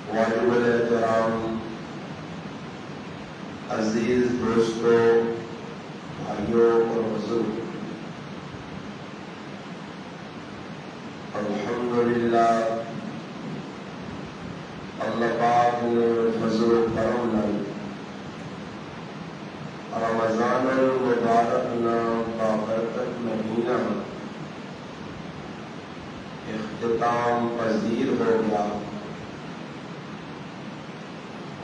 واجب الاحترام عزیز دوستوں، بھائیوں اور بزرگ، الحمدللہ اللہ پاک نے فضل و کرم نال رمضان المبارک نا بابرکت مہینہ اختتام پذیر ہو گیا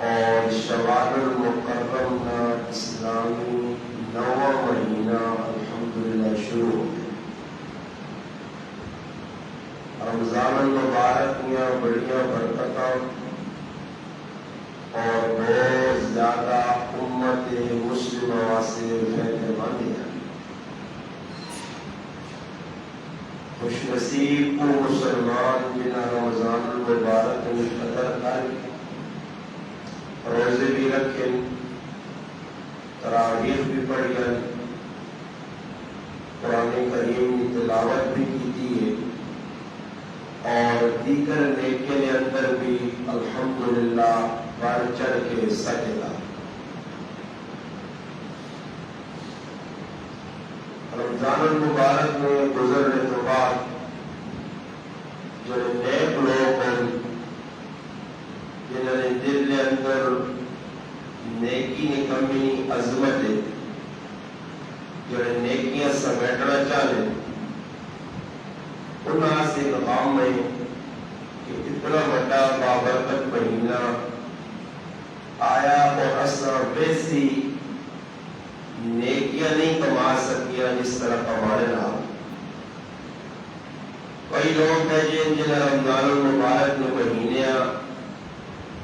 اور شوال المکرم کا اسلامی نواں مہینہ الحمدللہ شروع ہو گیا۔ رمضان المبارک میں بڑیاں برکتاں اور بہت زیادہ امت مسلمہ واسطے فائدہ مند ہے۔ خوش نصیب کو مسلمان جنہاں رمضان المبارک میں قدر کر روزے بھی رکھیں، تراویح بھی پڑھیں، قرآن کریم کی تلاوت بھی کی ہے اور دیگر نیکیوں کے اندر بھی الحمدللہ بڑھ چڑھ کے حصہ لیتا۔ رمضان المبارک میں گزرنے کے بعد جو نیک لوگ ہیں جنہوں نے دل کے اندر نیکی نے کمی عظمت ہے، جو نیکیاں سمیٹنا چاہتے انہاں سے کام ہے کہ اتنا بڑا بابرکت مہینہ آیا اور اصلا ویسی نیکیاں نہیں کما سکیا جس طرح کمانے رہا۔ کئی لوگ ہیں جنہیں رمضان المبارک میں مہینے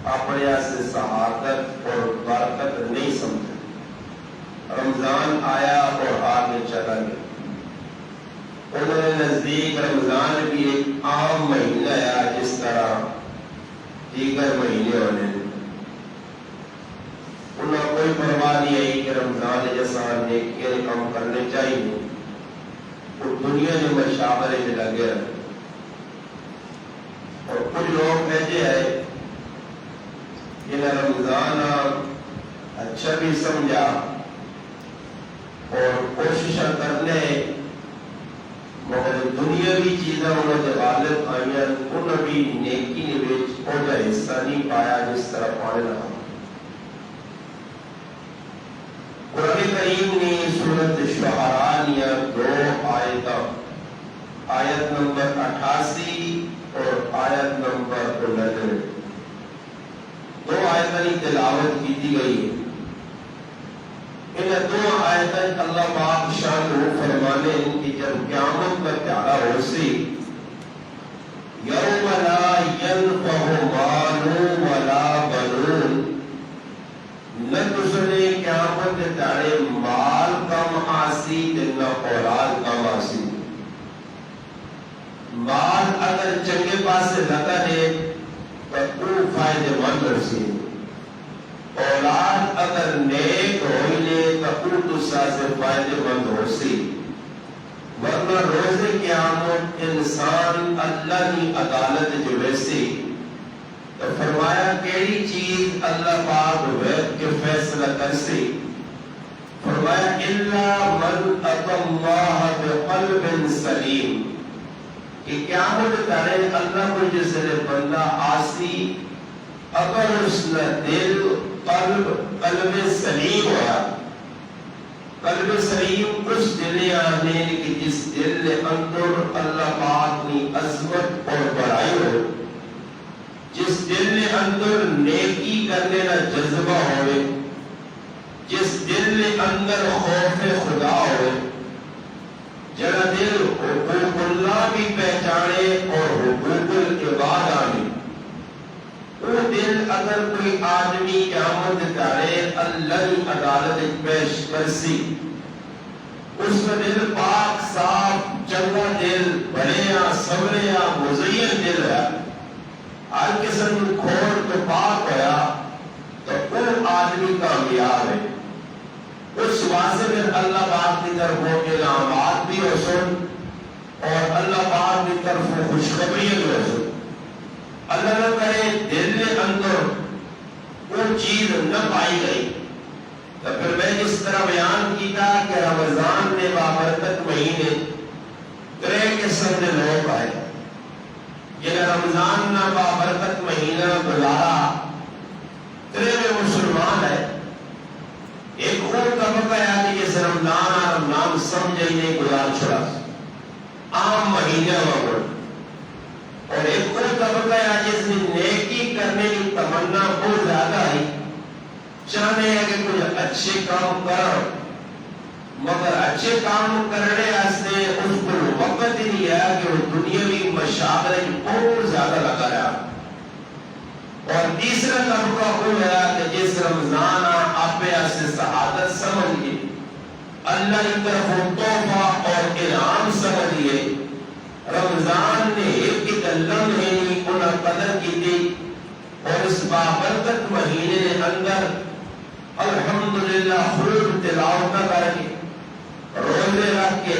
اپنے سے سعادت اور برکت نہیں سمجھے۔ رمضان آیا اور آگے چلا گیا، انہوں نے نزدیک رمضان بھی ایک عام مہینہ ہے جس طرح دیگر مہینے ہونے، انہیں کوئی پرواہ نہیں آئی کہ رمضان جیسا نیکیاں کام کرنے چاہیے، وہ دنیا میں مشاغلے میں لگے رہے۔ اور کچھ لوگ ایسے ہیں جنہیں رمضان اچھا بھی سمجھا اور کوشش کرنے مگر دنیاوی چیزیں انہوں نے غالب آئیں، انہوں بھی نیکی نے بیچ پہنچا حصہ نہیں پایا جس طرح پانے رہا۔ قرآن کریم نے سورۃ شعراء نے 2 آیت نمبر 88 اور آیت نمبر 19 2 آیتیں تلاوت کی گئی ہے۔ ان 2 آیتیں اللہ پاک شان رو فرمانے کہ جب قیامت کا پیارا ہو سی، یوم لا ینفع مال ولا بنون، نہ تسنے قیامت تارے مال کم آسی نہ اولاد کم آسی۔ مال اگر چنگے پاسے لگا ہے تو وہ فائدے مند رسی، اولاد اگر نیک ہوئینے تو وہ دوسرا سے فائدے مند ہو سی۔ ورنہ روز قیامت انسان اللہ کی عدالت جو ویسی تو فرمایا کیڑی چیز اللہ پاک ویب کے فیصلہ کر سی، فرمایا اِلَّا مَنْ أَتَى اللَّهَ بِقَلْبٍ سَلِيمٍ، کہ قیامت کرے اللہ کو جس نے بندہ آسی اگر اس نے دل قلب سلیم ہوا، قلب سلیم اس دل آنے کہ جس دل اندر اللہ پاک کی عظمت اور بڑائی ہو، جس دل اندر نیکی کرنے کا جذبہ ہوئے، جس دل اندر خوف خدا ہوئے، جڑا دل حقوق اللہ بھی پہچانے اور حقوق العباد آنے، وہ دل اگر کوئی آدمی قیامت کرے اللہ کی عدالت پیش کرسی، اس کا دل پاک صاف چنگا دل بڑیا سبریا مزین دل ہے، ہر قسم کھوڑ تو پاک ہوا تو وہ آدمی کامیاب ہے۔ اس واسطے میں اللہ پاک کی طرف انعامات بھی ہو سن اور اللہ پاک کی طرف خوشخبری بھی ہو سن۔ اللہ نہ کرے دل چیز نہ پائی گئی۔ تو پھر میں جس طرح بیان کیا کہ رمضان میں بابرکت مہینے ترے قسم کے لوگ آئے، جنہیں رمضان نہ بابرکت مہینہ گزارا ترے میں مسلمان ہے۔ ایک اور طبقہ ہے کہ جس رمضان سمجھے نہیں گزار چھوڑا عام مہینہ وغیرہ، اور ایک اور طبقہ ہے جس نے نیکی کرنے کی تمنا بہت زیادہ ہے، چاہنے ہے کہ کچھ اچھے کام کرو، مگر اچھے کام کرنے واسطے اس کو وقت ہی نہیں ہے کہ وہ دنیاوی مشاغل بہت زیادہ لگا رہا۔ اور تیسرا طبقہ وہ ہے کہ جس رمضان آپ سے سعادت سمجھئے، اللہ کی طرف تحفہ اور انعام سمجھئے، رمضان نے ایک لمحے نہیں انہیں قدر کی تھی، اور اس بابرکت مہینے کے اندر الحمدللہ خوب تلاوت کر کے، روزے رکھ کے،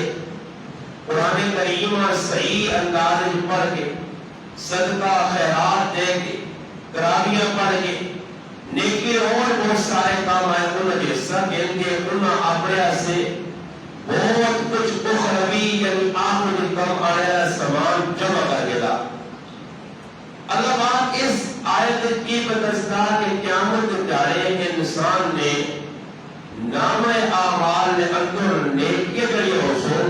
قرآن کریم صحیح انداز میں پڑھ کے، صدقہ خیرات دے کے، تراویح پڑھ کے، نیکی اور بہت سارے کام آئے انہیں حصہ گن کے، انہیں اپنے سے بہت کچھ اخروی یعنی آخری کم آنے والا سامان جمع کر کے دا۔ اللہ پاک اس آیت کی بدستہ کے قیامت دارے کے انسان نے نام اعمال نے اندر نیکیاں جڑی حصول،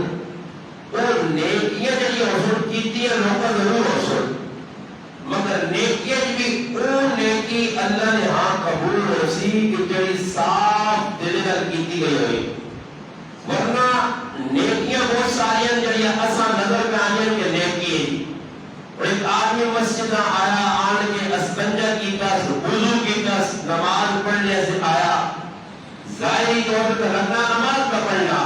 اور نیکیاں جڑی حصول کیتی ہے لوگا ضرور حصول، مگر نیکیاں بھی اون نیکی اللہ نے ہاں قبول ہو سی کہ جڑی صاف دل نال کیتی گئی ہوئی، ورنہ نیکیاں بہت ساری جڑی اساں نظر میں آنے کے نیکی ہے۔ اور ایک آدمی مسجد آیا، آن کے استنجا کیتا، وضو کیتا، نماز پڑھنے سے آیا، ظاہری طور پر لگنا نماز کا پڑھنا،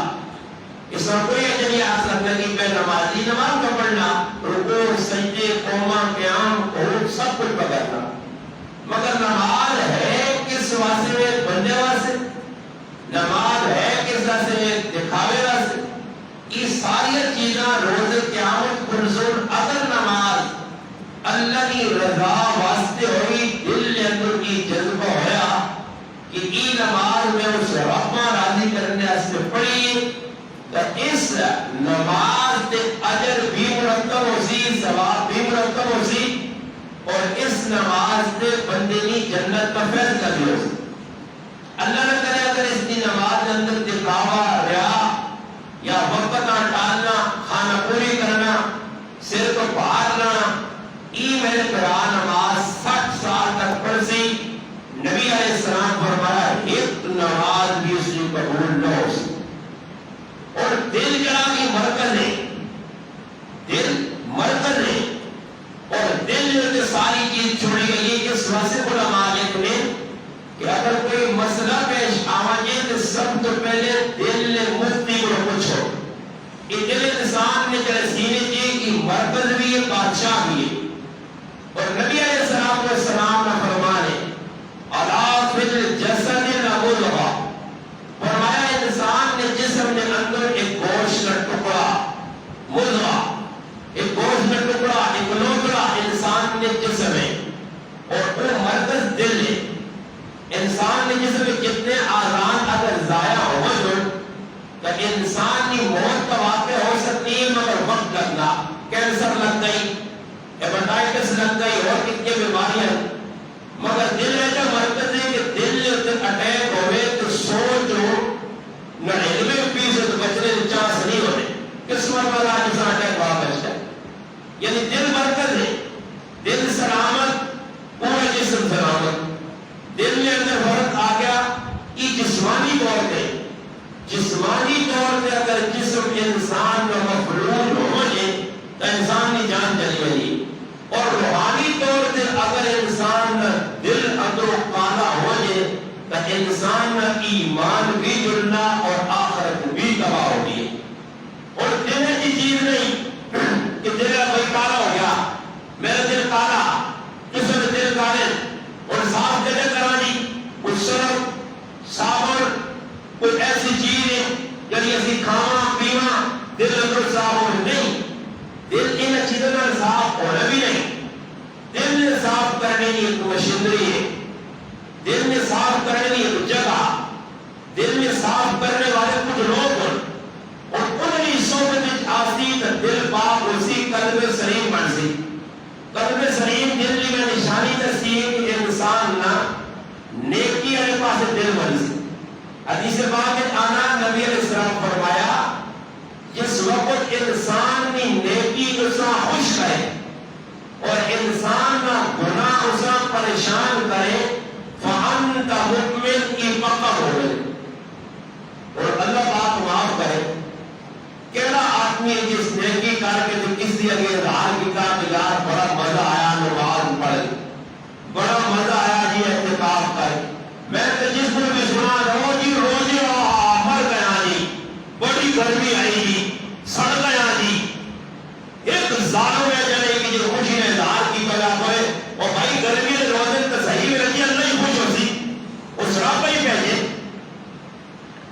اس میں کوئی اجلی حاصل نہیں پہ نمازی نماز کا پڑھنا، رکوع سجدے قوما قیام قعود سب کچھ پکڑنا، مگر نماز ہے کس واسطے میں بندے واسطے، نماز ہے کس واسطے میں دکھاوے واسطے، یہ ساری چیزاں روز قیامت پرزور اگر نماز اللہ کی رضا واسطے ہوئی، دل کے اندر کی جذبہ ہوا کہ یہ نماز میں اس رحمہ راضی کرنے واسطے پڑھی، تو اس نماز کے اجر بھی مرتب ہو سی، ثواب بھی مرتب ہو سی، اور اس نماز کے بندے کی جنت کا فیصلہ بھی ہو سی۔ اللہ نہ کرے اگر اس کی نماز کے اندر دکھاوا، ریا یا وقت ٹالنا، خانہ پوری کرنا، سر کو پھاڑنا، یہ میرے قرآن نماز 60 سال تک پڑھ سی، نبی علیہ السلام فرمایا ایک نماز بھی اس نے قبول نہ ہو سی۔ اور دل جڑا بھی مرکز ہے، دل مرکز ہے، اور دل جو ساری چیز چھوڑی گئی ہے، اس واسطے علماء نے کہ اگر کوئی مسئلہ پیش آوانجے تو سب تو پہلے دل نے مفتی کو پوچھو، کہ دل انسان نے جڑے سینے کی مرکز بھی ہے، بادشاہ بھی ہے۔ اور نبی علیہ السلام نے فرمانے الا فی الجسد مضغہ، فرمایا انسان نے جسم کے اندر ایک گوشت کا ٹکڑا، مضغہ ایک گوشت کا ٹکڑا، ایک لوتھڑا انسان نے جسم ہے، اور وہ مرکز دل ہے۔ انسان نے جسم میں کتنے آزان اگر ضائع ہو جو تو انسان کی موت توقع ہو سکتی ہے، مگر وقت لگنا، کینسر لگ گئی، ہیپاٹائٹس لگ گئی، اور کتنی بیماریاں، مگر دل ہے جو مرکز ہے کہ دل جب اٹیک ہوئے تو سوچو 99% بچنے کے چانس نہیں ہونے، قسمت والا انسان اٹیک واپس ہے، یعنی دل مرکز ہے، دل سلامت پورا جسم سلامت۔ دل میں اندر فرق آ گیا کہ جسمانی طور پہ اگر جسم انسان کا مفلول ہو جائے تو انسان کی جان چلی گئی، اور روحانی طور سے اگر انسان دل اندر کالا ہو جائے تو انسان کا ایمان بھی جڑنا اور آخرت بھی تباہ ہوگی۔ اور دل کی چیز نہیں کہ دل کوئی کالا ہو گیا، میرا دل کالا، جسم دل کالے، اور صاف دل کرا دی کچھ سرف صابن کوئی ایسی چیز ہے جڑی اسی کھانا پینا دل اندر صاف ہو نہیں، دل ان چیزوں میں صاف ہونا بھی نہیں۔ دل نے صاف کرنے کی ایک مشینری ہے، دل نے کرنے کی جگہ دل میں صاف کرنے والے کچھ لوگ اور انہی صحبت آسی دل پاک اسی قلب سلیم بن سی قلب سلیم دل میں نشانی تسیم انسان نہ نیکی والے پاس دل بن سی حدیث پاک میں آنا نبی علیہ السلام فرمایا جس وقت انسان کی نیکی اسا خوش کرے اور انسان کا گناہ اسا پریشان کرے فَأَنْتَ مُؤْمِنْ کی پکا ہو گئے اور اللہ پاک معاف کرے کیڑا آدمی جس نیکی کر کے تو کسی اگے راہ کی کا یار بڑا مزہ آیا نماز پڑھ بڑا مزہ آیا جی اعتکاف کر میں تو جس کو بھی سنا روزی مر گیا جی بڑی گرمی آئی جی سڑ گیا جی ایک ظالم ہے جنے کی جو خوشی نے اظہار کی بجا ہوئے اور بھائی گرمی نے روزے تو صحیح میں رکھی اللہ ہی خوش ہوتی اس رابع ہی کہتے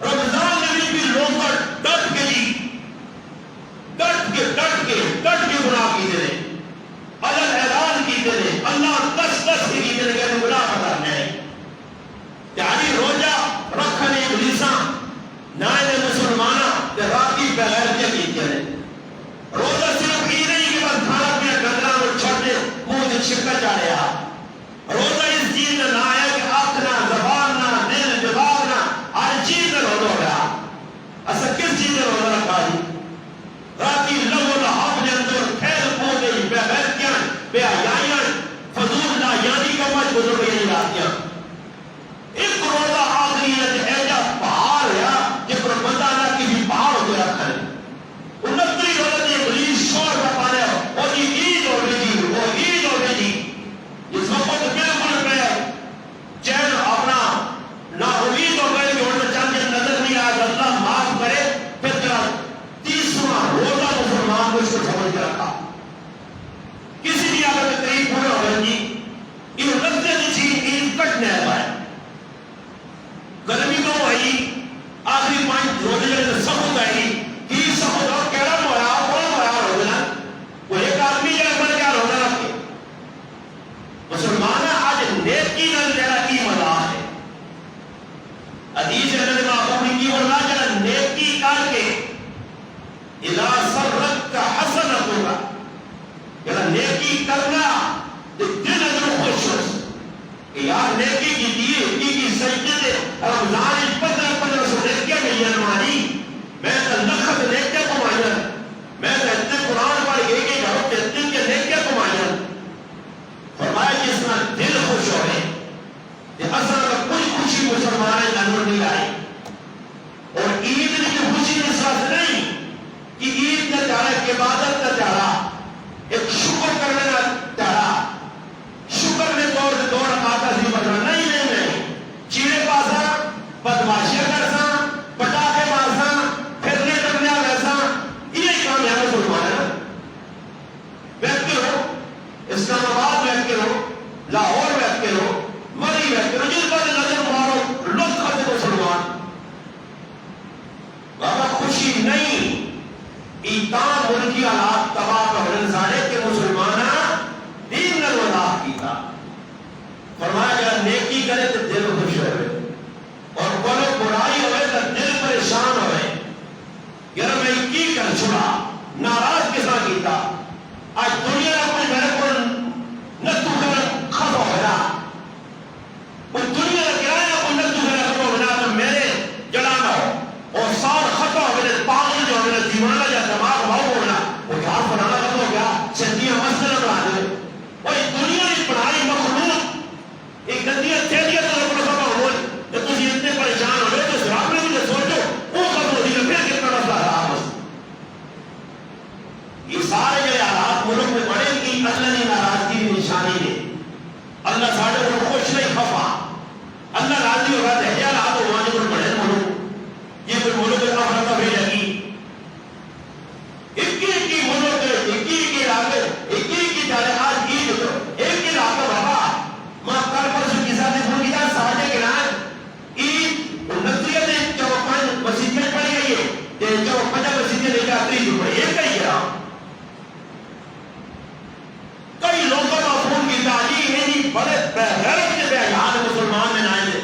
رمضان نبی بھی لوگ پر ڈٹ کے جی ڈٹ کے گناہ کی دے اللہ اعلان کی دے اللہ دس کی دے کہ گناہ پتہ نہیں یعنی روزہ رکھنے ابلیساں نائے مسلمانہ کہ راتی بغیر کے کی دے روزہ صرف یہ نہیں کہ بس کھانا پینا گندنا اور چھوٹے منہ سے چھکا جا رہا روزہ اس چیز میں نہ آیا کہ آنکھنا زباننا دل دماغنا ہر چیز میں روزہ ہو گیا اصل کس چیز میں روزہ رکھا جی راتی لو لحاف نے اندر کھیل کودے بے غیرتیاں بے حیائیاں فضول لا یعنی کا مجھ بزرگ یعنی راتیاں ایک روزہ آخری ہے ایجا پہاڑ ہے جب پر بندہ نہ کسی پہاڑ ہوتے رکھا ہے انتری روزہ نے ابلیس شور کا پانے اور یہ عید ہو گئی جی وہ عید ہو گئی جی اس وقت بالکل پہ چین اپنا نا امید ہو گئے کہ انہیں چاہتے نظر نہیں آیا اللہ معاف کرے پھر تیرا تیسواں روزہ مسلمان کو اس کو سمجھ کے رکھا کسی بھی آگے میں قریب پورے ہو گئے جی یہ رکھتے دی چیز عید کٹنے آئے گرمی کو آئی آخری پوائنٹ روزے جلے سخت آئی کہ سخت اور کہڑا مویا کون مویا روزہ وہ ایک آدمی جلے بڑھ گیا روزہ رکھے مسلمانہ آج نیکی نل جلہ کی مزا ہے حدیث ہے معقولی کی ورنہ جلہ نیکی کر کے اذا سرت کا حسنت ہوگا جلہ نیکی کرنا دل اندر خوش ہو کہ یار نیکی کی دیئے کی سجدے دے رمضان 15 سو نیکیاں ملی انوانی میں تو لکھت نیکیاں کمائیں میں تو اتنے قرآن پڑھ گئے کہ گھروں کے اتنے کے نیکیاں کمائیں فرمایا جس میں دل خوش ہو رہے کہ اصل کا کوئی خوشی مسلمان انور نہیں آئی اور عید کی خوشی اس وقت نہیں کہ عید کا چارہ ایک عبادت کا چارہ ایک شکر کرنے کا چارہ شکر میں دور آتا سی بدلا نہیں چیڑے پاسا بدماشیاں کرسا پٹاخے مارسا پھرنے کرنے ویسا یہ کام ہے مسلمان بیٹھ کے رہو اسلام آباد بیٹھ کے رہو لاہور بیٹھ کے رہو مری بیٹھ کے رہو جس پر نظر مارو لوگ کھاتے مسلمان بابا خوشی نہیں ایتان ملکی حالات تباہ کا ہرنزانے کے مسلمانہ دین نے وضاح کی تھا فرمایا جب نیکی کرے تو دل خوش ہوئے اور بولو برائی ہوئے تو دل پریشان ہوئے یار میں کی کر چھوڑا ناراض کسا کیتا آج دنیا نے اپنے میرے کو نتو کر خط ہو گیا وہ دنیا نے کہا ہے وہ نتو کر خط ہو گیا تو میرے جلانا ہو اور سال خط ہو گیا پاگل جو ہو گیا دیوانہ جا دماغ بھاؤ ہو گیا وہ جہاں بنانا خط ہو گیا سندیاں مسئلہ بنا دے اور دنیا نے بنائی مخلوق ایک گندیاں تیلیاں تو اپنا خط ہو گیا جب تجھے اتنے پریشان ہو گئے تو سراب میں مجھے سوچو وہ خط ہو گیا پھر کتنا مسئلہ رہا یہ سارے جو حالات ملک میں بڑے کی اللہ نے ناراضگی کی نشانی ہے اللہ ساڑھے کو خوش نہیں خفا اللہ راضی ہوگا دہیا رہا تو وہاں جو بڑے ملک یہ کوئی ملک افرقہ بھیجا کی ایک ملک ایک علاقے ایک جارے آج کی جو ایک علاقہ بابا ماں کر پر سو کسا نے بھول گیا ساڑھے کے نام عید نتریہ نے چوپن مسجد میں پڑی گئی ہے چوپن مسجد میں لے کے آتری جو پڑی ایک کئی گیا کئی لوگوں کا فون کی تعلیم ہے بڑے بغیرت کے بیان مسلمان میں نائے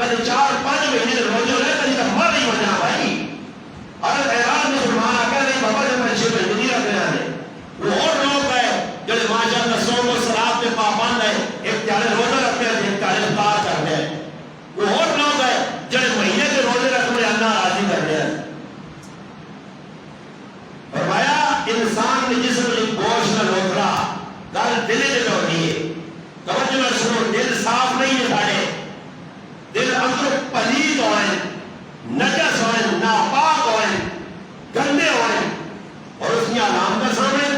کل 4-5 مہینے روزے رہے کل تو مر نہیں بنا بھائی. اور ایران مسلمان آ کر نہیں بابا جب میں 6 مہینے نہیں رکھ رہے ہیں. وہ اور لوگ ہے جڑے ماشاء اللہ سو کو سلاد میں پابند ہے, ایک تیارے روزہ رکھتے ہیں, ایک تیارے افطار کرتے ہیں. وہ اور لوگ ہے جڑے مہینے کے روزے رکھ میں اللہ راضی کرتے ہیں. فرمایا انسان نے جسم میں گوشت نہ لوٹرا گل دل سے لوٹی ہے. توجہ نہ سنو, دل صاف نہیں ہے ساڑے, دل اندر پلید ہوئے, نجس ہوئے, ناپاک ہوئے, گندے ہوئے. اور اس کی علامت سامنے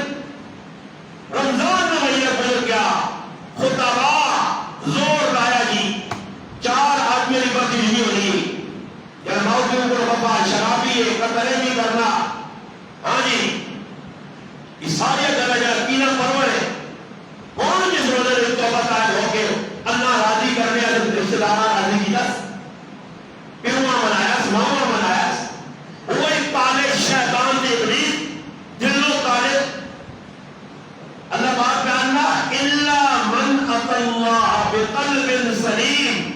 رمضان میں مہینہ گزر گیا, خطبہ زور لایا جی, 4 آدمی کی بات نہیں ہونی, یا موقعوں کو خطبہ شرابی ہے, قتلے بھی کرنا, ہاں جی یہ ساری جگہ جگہ کینا پرور ہے. کون جس روزے میں توبہ طائب ہو کے اللہ راضی کرنے والے رشتہ دار راضی کی دس پیرواں منایا, ماما منایا, وہ ایک پالے شیطان دے ابلیس دلوں کالے. اللہ پاک جاننا الا من اتى الله بقلب سلیم,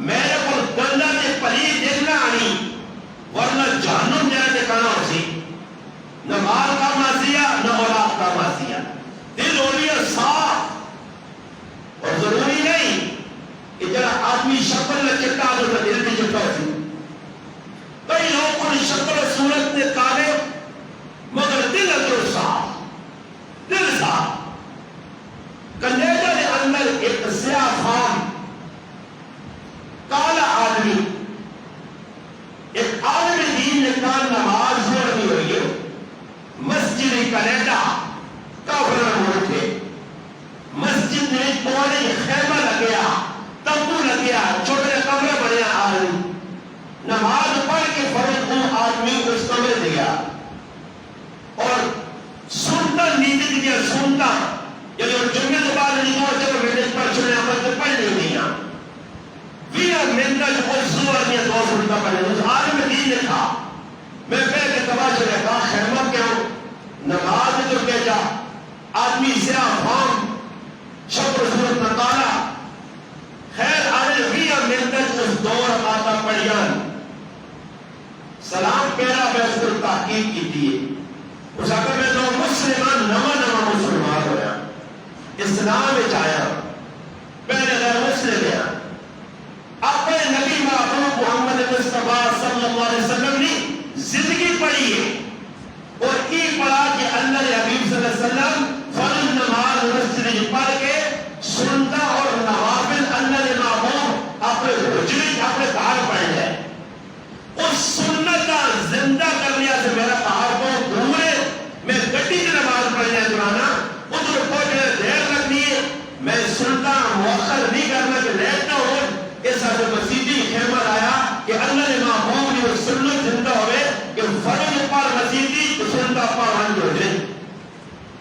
میرے کو گندا تے پلید دیکھنا آنی ورنہ جہنم جانے ٹھکانا ہو سی. نہ مال کا معصیہ نہ اولاد کا معصیہ, دل ہونی ہے صاف. اور ضروری نہیں کہ جرا آدمی شکل میں چٹا دو تو دل بھی چٹا ہو. کئی لوگوں نے شکل و صورت میں کالے مگر دل اندر صاف, دل صاف. کلیجہ کے اندر ایک سیاہ فام کالا آدمی, ایک عالم دین نے کہا نماز پڑھنی ہوئی ہے, مسجد کلیجہ کافر اٹھے, مسجد میں پورے خیمہ لگیا, تمبو لگیا, چھوٹے کمرے بنے. آدمی نماز پڑھ کے فرض وہ آدمی اس کمرے دیا اور سنتا نیچے دیا, سنتا جب جمعے کے بعد نہیں ہوا چلو بیٹے پڑھ چھوڑے عمل تو پڑھ نہیں دیا ویا منتا جو کوئی سور نہیں 2 سنتا پڑھنے. اس عالم دین نے کہا میں کہہ کے تماشا رکھا خیمہ کیا نماز جو کہہ جا آدمی سیاہ فام شکل صورت نکالا. خیر آنے ویا منتا اس دور آتا پڑھیان سلام پیرا بیس پر تحقیق کی دیئے. اس اگر میں تو مسلمان نما مسلمان ہویا, اسلام میں چاہیا, پہلے غیر مسلم ہے. اپنے نبی محبوب محمد مصطفیٰ صلی اللہ علیہ وسلم نے زندگی پڑھی ہے اور یہ پڑھا کہ اللہ حبیب صلی اللہ علیہ وسلم فرض نماز مسجد پڑھ کے سنتا اور نوافل اللہ محبوب اپنے حجری اپنے گھر پڑھ جائے. اس سنت کا زندہ کرنے سے میرا پہاڑ کو دور ہے, میں گٹی کی نماز پڑھنے درانا ادھر پہنچنے دیر رکھنی ہے, میں سنتا مؤخر نہیں کرنا کہ لیٹ نہ ہو. ایسا جو مسیحی خیمہ آیا کہ اللہ نے محبوب نے وہ سنت زندہ ہوئے کہ فرض پر مسیحی سنتا پر ہنج ہو جائے.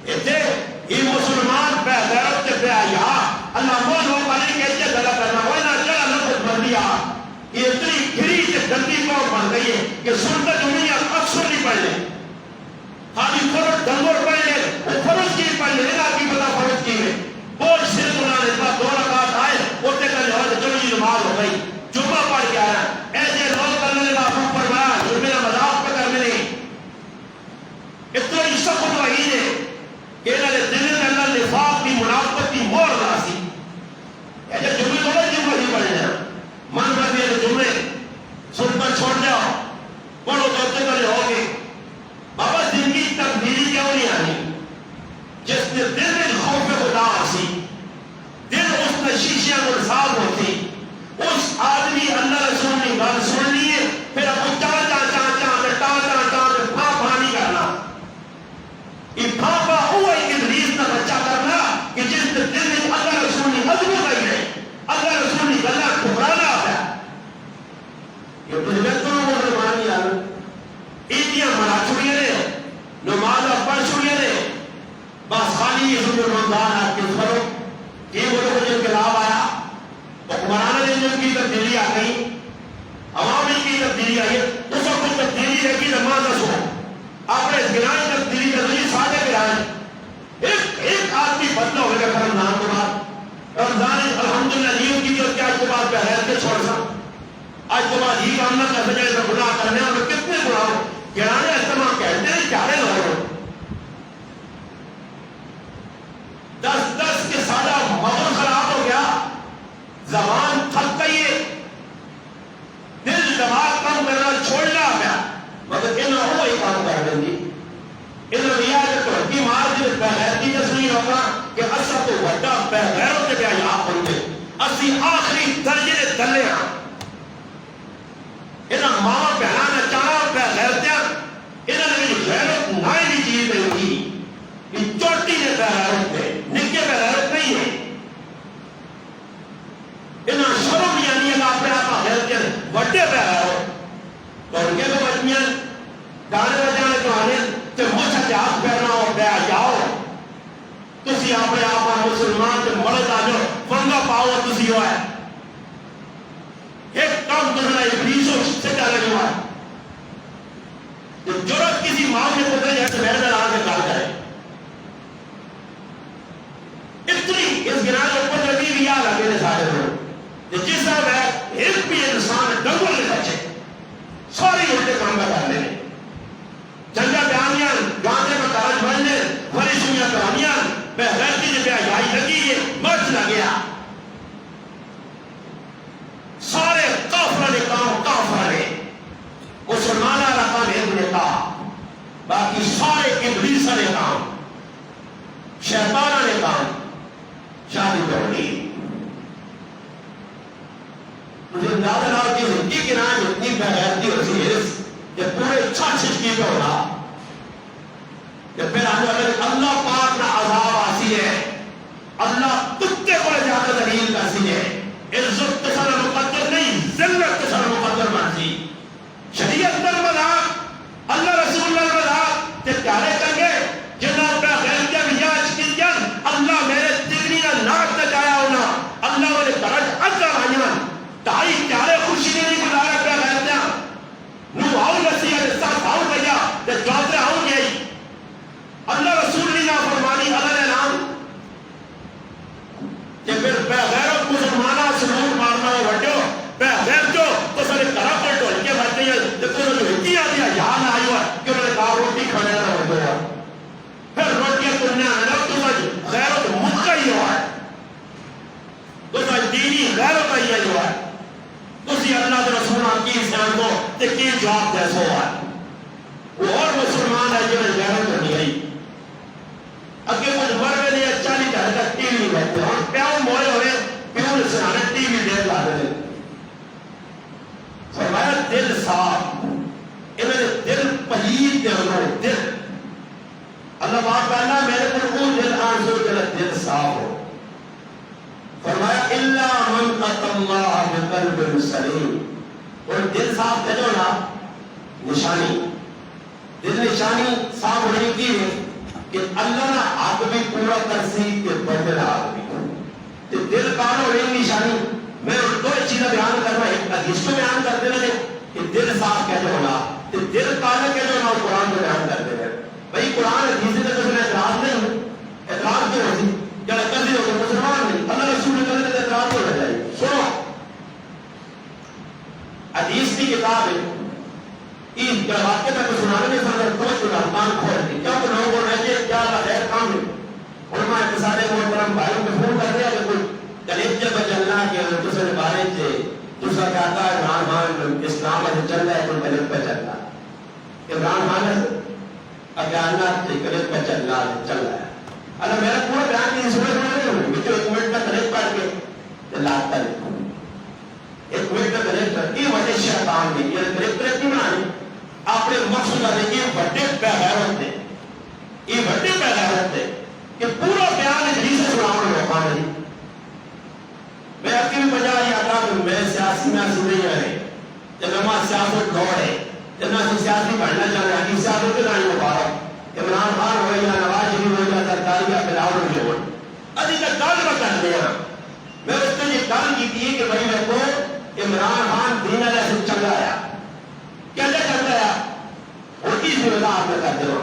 ایسے یہ مسلمان بے غیرت سے بے حیا اللہ مول ہو پانے کے اچھے گلا کرنا ورنہ چلا لفظ بن دیا. یہ اتنی گھری سے گندی قوم بن گئی ہے کہ سنت دنیا اکثر نہیں پڑھ لیں, خالی فرض دنگور پڑھ لیں, وہ فرض کی پڑھ لیں, لینا کی پتا فرض کی ہے. بوجھ سے بنانے بعد 2 رکعت آئے ہوتے کا جواب چلو یہ نماز ہو گئی, جمعہ پڑھ کے آیا. ایسے لوگ کرنے محبوب فرمایا جمعے کا مذاق پہ کرنے نہیں. اتنا ہی سخت وحید ہے کہ انہوں نے دل میں اللہ نفاق کی منافقت کی مور راسی. ایسے جمعے تھوڑے جمعہ ہی پڑھ لیں, من کر دیا کہ جمعے سنتا چھوڑ جاؤ پڑھو تو اتنے کرے ہوگے. بابا زندگی تبدیلی کیوں نہیں آنی؟ جس نے دل میں خوف خدا آسی, دل اس نے شیشیاں مرساد ہوتی, اس آدمی اللہ رسول نے گل سن لیے پھر اب چاہ نہیں کرنا. یہ پھاپا ہوا ابلیس کا بچہ کرنا کہ جس نے دل میں اللہ رسول نے عزم کہی ہے, اللہ رسول نے گلا ٹھکرانا ہے. یہ تجھے تو مسلمان یار ایتیاں مرا چھوڑیے نے, نماز پڑھ چھوڑیے نے, بس خالی یہ سمجھو رمضان آپ کے کرو یہ وہ لوگ جن کے لاب آیا حکمرانہ نے جن کی تبدیلی آ گئی, عوامی کی تبدیلی آئی, اس وقت کچھ تبدیلی رہی نماز نہ سو اپنے گرائیں تبدیلی کر رہی سادے گرائیں. ایک آدمی بدلا ہوئے گا رمضان کے بعد, رمضان الحمدللہ نیو کی جو کیا کے بعد بہر کے چھوڑ سا آج کے بعد ہی کام نہ کر سکے تو گناہ کرنے اور کتنے گناہ ہو گرانے استعمال کہتے ہیں چارے لوگ 10 کے سادہ ماحول خراب ہو گیا زبان تھک گئی ہے دل دماغ کام کرنا چھوڑنا پیا مگر انہوں وہی کام کر دیں گی انہوں نے یہ تو کی مار دی بغیرتی جسمی ہوگا کہ اصل تو وڈا بغیروں کے بیا یہاں پہنچے اسی آخری درجے نے دلے ہاں انہوں ماما بہنانا چاہا بغیرتیاں انہوں نے غیرت نائے بھی چیز نہیں ہوگی کہ چوٹی نے بغیرت پہ نکے بغیرت نہیں ہے انہوں شروع یعنی اگر آپ نے آپ غیرتیاں وڈے بغیرت تو ان کے تو بچیاں گانے بجانے تو آنے تو مجھے جہاز پہنا ہو بے جاؤ تسی اپنے آپ مسلمان تے مرد آجو فنگا پاؤ تسی ہوا ہے ایک کام کرنا ابلیس و سے ڈالے ہوا ہے جو جرات کسی ماں نے پتہ جیسے میرے دل آنے کار کرے اتنی اس گناہ کے اوپر نبی بھی یاد آگے نے سارے دو جس طرح ہے ایک بھی انسان ڈنگل لے بچے ساری ہوتے کام کا کرنے لیں جنگا بیانیاں گاندے میں کارج بننے فرشویاں بیانیاں بے غیرتی جب آئی لگی یہ مرچ لگیا سارے کافرہ نے کام کافرہ نے مسلمانہ رقم ایک نے کہا باقی سارے ابلیسہ نے کام شیطانہ نے کام شادی کرنی مجھے اندازہ نہ ہوتی زندگی کی نام اتنی بے غیرتی ہوتی ہے کہ پورے چھاچھ کی پہ ہونا کہ پھر اللہ پاک نہ عذاب آسی ہے اللہ کتے کو لے جا کر دلیل کرسی ہے عزت کے سر مقدر نہیں ذلت کے سر مقدر مرضی شریعت پر بنا اللہ رسول اللہ بنا کہ پیارے کر گئے جنہوں پہ غیر کیا بیاج کی جن اللہ میرے دگنی نہ ناک نہ جایا ہونا اللہ میرے درج اجر آئیان تائی پیارے خوشی نہیں بلارے پہ غیر کیا نو آؤ نسیح ہے ساتھ آؤ بھیا کہ جواترے آؤ گئی اللہ رسول نے نہ فرمانی اللہ نے نام کہ پھر بے غیرت مسلمانہ سلوک مارنا ہو بڑھو بے غیر جو تو سارے طرح پر ڈھول کے بڑھتے ہیں جب تو جو ہتی آتی ہے یہاں نہ آئی ہوا کہ انہوں نے کہا روٹی کھانے نہ ہو گیا پھر روٹیاں کننے آنے لگ تو سج غیرت مکہ ہی ہوا ہے تو سج دینی غیرت ہی ہوا ہے تو سی اللہ کے رسول کی انسان کو کہ کی جواب جیسا ہوا ہے وہ اور مسلمان ہے جنہیں غیرت کرنی ہے اگے کچھ مرے لئے 40 گھر تک ٹی وی بیٹھتے ہیں پیاؤں موڑے ہوئے پیوں نے سنانے ٹی وی دیر لا دے فرمایا دل صاف انہوں نے دل پلید دے انہوں دل اللہ بات کہنا میرے پر وہ دل آنسو دل صاف ہو فرمایا اللہ من قط اللہ بقلب سلیم اور دل صاف کہو نا نشانی دل نشانی صاف ہونے کی ہے کہ اللہ نہ آپ بھی پورا کرسی کہ بدل آپ بھی دل کان اور ایک نشانی میں دو چیزیں بیان کرنا ایک حدیث کو بیان کرتے رہے کہ دل صاف کیسے ہونا کہ دل کانا کیسے ہونا قرآن کو بیان کرتے رہے بھائی قرآن حدیث سے تو اعتراض نہیں ہوں اعتراض کیوں ہوتی کیا کردی ہوگا مسلمان نہیں اللہ رسول نے کہتے اعتراض ہو جائے سنو حدیث کی کتاب ہے اس واقعے تک سنانے میں سنگر کوئی گناہگار کھول دی کیا کہ لوگوں کو رہے کیا غیر کام ہے علماء اقتصادی محترم بھائیوں کو فون کر دیا کہ کوئی کلیب جب چلنا کہ دوسرے بارے سے دوسرا کہتا ہے عمران خان اسلام میں چل رہا ہے تو کلیب پہ چل رہا ہے عمران خان ہے اجانت سے کلیب پہ چل رہا ہے اللہ میرا پورا بیان کی سمجھ نہیں ہوئی مجھے ایک منٹ کا کلیب پڑھ کے لاتا ہے ایک منٹ کا کلیب پڑھ یہ وجہ شیطان نے یہ کلیب کلیب نہیں بنانی اپنے مقصود آنے یہ بڑے پیغیرت تھے یہ بڑے پیغیرت تھے کہ پورا بیان حدیث سے سناؤں نے موقع نہیں میں آپ کی بھی بجا یہ آتا کہ میں سیاسی میں نہیں آئے جب ہمارا سیاست دوڑ ہے جب میں سیاسی پڑھنا چاہ رہا ہے سیاست کے نام مبارک عمران خان ہو یا نواز شریف ہو یا سرکاری یا بلاؤ جو ابھی تک گل میں کر دیا میں اس نے یہ گل کی تھی کہ بھائی میرے کو عمران خان دین علیہ سے چل رہا ہے کیسے چل رہا ہے اور کی ذمہ دار آپ نے کرتے ہو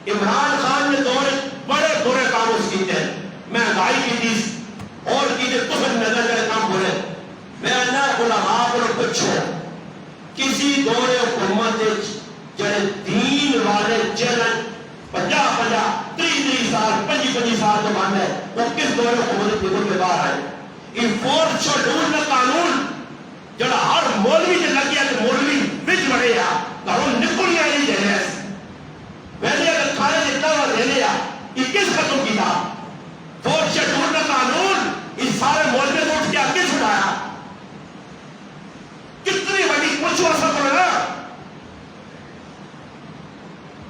عمران خان نے دور بڑے برے کام اس کی تھے مہنگائی کی تھی اور کی تھی کفر نظر جڑے کام برے میں اللہ علماء کو کچھ دور حکومت جڑے دین والے چیلنج 50-50 سال 25 سال تو بند ہے وہ کس دور حکومت کے باہر آئے. یہ 4 شیڈول کا قانون جڑا ہر مولوی سے لگ گیا کہ مولوی بچ بڑے آ گھروں نکلیا نہیں دے رہے ویسے اگر کھانے دیتا ہوا دے لیا یہ کس ختم کی تھا 4 شیڈول کا قانون اس سارے مولوی کو اٹھ کے کس اٹھایا کتنی بڑی کچھ واسطہ پڑا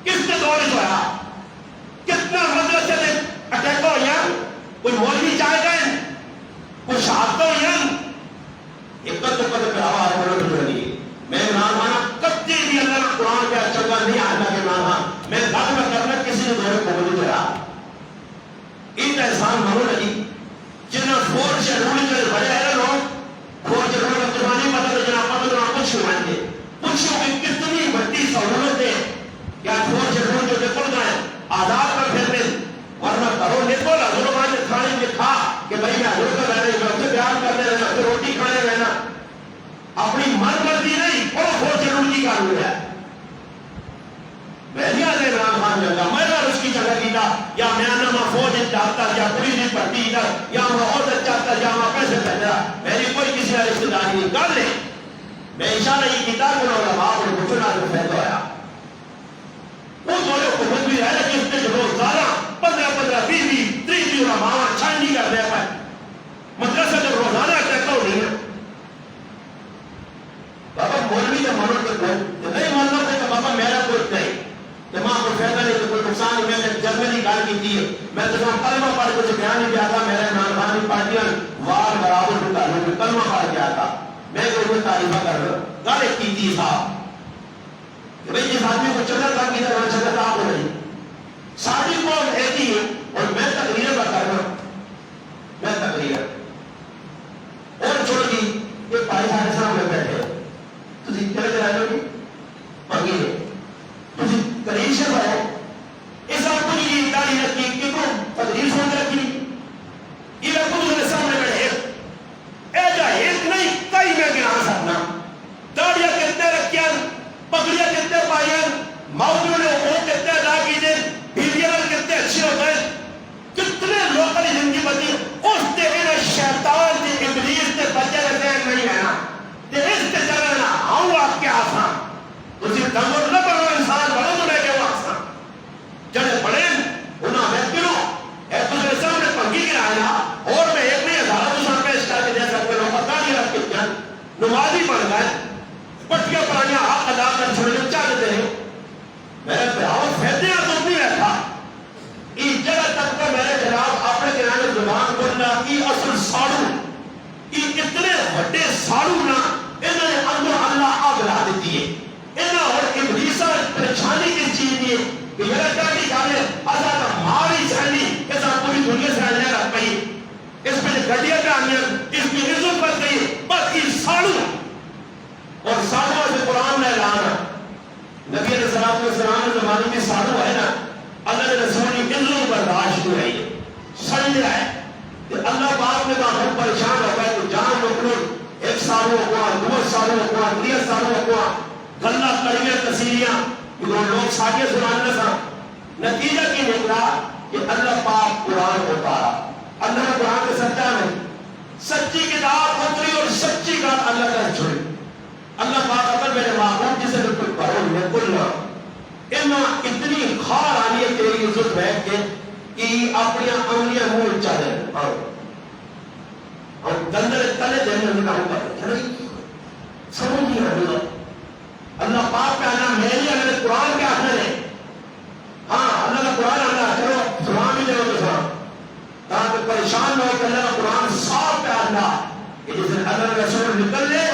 کس نے دور ہوا کتنا مدرسے سے اٹیک ہو یا کوئی مولوی چاہے گئے کوئی شہادت ہو یا ایک تو قدر پہ آواز بڑھنے لگی میں عمران خان کبھی بھی اللہ کا قرآن کا چنگا نہیں آتا کہ عمران خان میں دل میں کرنا کسی نے دورے کو نہیں کرا ایک احسان مانو لگی جنہاں 4 شیڈول کے بڑے ہیں لوگ 4 شیڈول کا قرآنی پتہ تو جناب پتہ تو آپ کچھ ہوئیں گے پوچھو کہ کتنی بڑی سہولت ہے کیا 4 شیڈول جو نکل گئے آزاد پر پھرنے ورنہ کرو نکل حضور مان نے تھانے میں کھا کہ بھائی میں حضور کا رہنے میں اسے بیان کرنے رہنا اسے روٹی کھانے رہنا اپنی من مرضی نہیں وہ 4 شیڈول کی قانون ہے میں نہیں آنے عمران خان جنگا میں نے اس کی جگہ کی تھا یا میں آنا میں فوج چاہتا یا پولیس پڑتی یا میں عہدہ چاہتا یا میں پیسے پہنجا میری کوئی کسی کا رشتہ داری نہیں کر لیں میں اشارہ یہ کیتا کہ علماء اور بچنا جو فیض ہویا وہ دولے حکومت بھی رہے کہ اس نے جو روزانہ 15-20-30 علماء چھانڈی کر دیا پائے مدرسہ جب روزانہ اٹیک ہو نہیں ہے بابا مولوی جب مانو کہ نہیں ماننا کہ بابا میرا کوئی نہیں جماع کو فیضہ نہیں تو کوئی نقصان نہیں میں نے جرمنی گال کی تھی میں تو کلمہ پڑھ کچھ بیان نہیں کیا تھا میرے عمران خان کی پارٹیاں وار برابر کو تعلق کلمہ پڑھ کیا تھا میں تو انہیں تعریفہ کر رہا گالے کی تھی صاحب کہ بھئی جس آدمی کو چلر کا کی طرح چلر آپ ہو رہی ساری قوم ایتی ہے اور میں تقریر کر رہا میں تقریر اور چھوڑ دی ایک بھائی سارے سامنے بیٹھے تو چلے چلائے لوگی مانگی ہے تجھے قریب سے بھائی اس آپ کو یہ داری رکھی کہ تو تقریر سن رکھی یہ آپ کو تجھے سامنے بیٹھے اے جا ایک نہیں کئی میں گنا سکنا داڑیاں کتنے رکھیاں پگڑیاں کتنے پائیاں موضوع نے وہ کتنے ادا کیجئے بیویاں کتنے اچھی ہو گئے کتنے لوگوں کی زندگی بدلی اس تے انہیں شیطان تے ابلیس تے بچے رہتے ہیں نہیں ہے نا تے اس تے چلنا آؤں آپ کے آسان تجھے دمر نہ پڑھو انسان بڑے ملے کے آسان جڑے بڑے انہاں میں کیوں اے تجھے سامنے پنگی گرایا اور میں ایک نہیں ہزارہ تو سامنے اس کر کے دے سکتے لوگ پتہ نہیں رکھ کے جان نمازی بن گئے پٹکیاں پرانیاں حق ادا کر چھوڑے چاہتے ہیں میرے پیاؤں فیدے تو نہیں رہتا اس جگہ تک کہ میرے جناب اپنے کنانے زبان کرنا کی اصل ساڑو یہ اتنے بڑے ساڑو نا انہوں نے اندر اللہ آگ لا دیتی ہے انہوں اور ابلیسہ پریشانی کس چیز دی ہے کہ میرا ڈاٹی جانے ازا کا ماری سہنی ایسا پوری دنیا سے آنے رکھ پئی اس پہ گھڑیاں پہ آنیاں اس کی عزت بچ گئی بس یہ ساڑو اور ساڑو سے قرآن نے اعلان نبی علیہ السلام کے زمانے میں ساڑو ہے نا اللہ نے رسول کی عزت برداشت ہو رہی ہے سڑ رہا ہے کہ اللہ پاک نے کہا ہم پریشان ہو گئے تو جان لوگ 1 سالوں کو 2 سالوں کو 3 سالوں کو غلہ کڑیاں کثیریاں یہ لوگ ساگے سنانے سا نتیجہ کی نکلا کہ اللہ پاک قرآن اتارا اللہ نے قرآن کے سچا نہیں سچی کتاب اتری اور سچی بات اللہ کا چھوڑی اللہ پاک اگر میرے معقول جسے کوئی پڑھو میں کلنا انہاں اتنی خار آنی ہے تیری عزت بیٹھ کے کہ اپنی عملیاں مول چاہے اور دندر تلے دینے میں کہوں پر سمجھ نہیں رہا اللہ پاک کا آنا میری اللہ قرآن کا آنا ہے ہاں اللہ کا قرآن آنا چلو سلام بھی دے تو سلام تاکہ پریشان نہ ہو کہ اللہ کا قرآن صاف پہ آنا کہ جس دن اللہ رسول نکل لے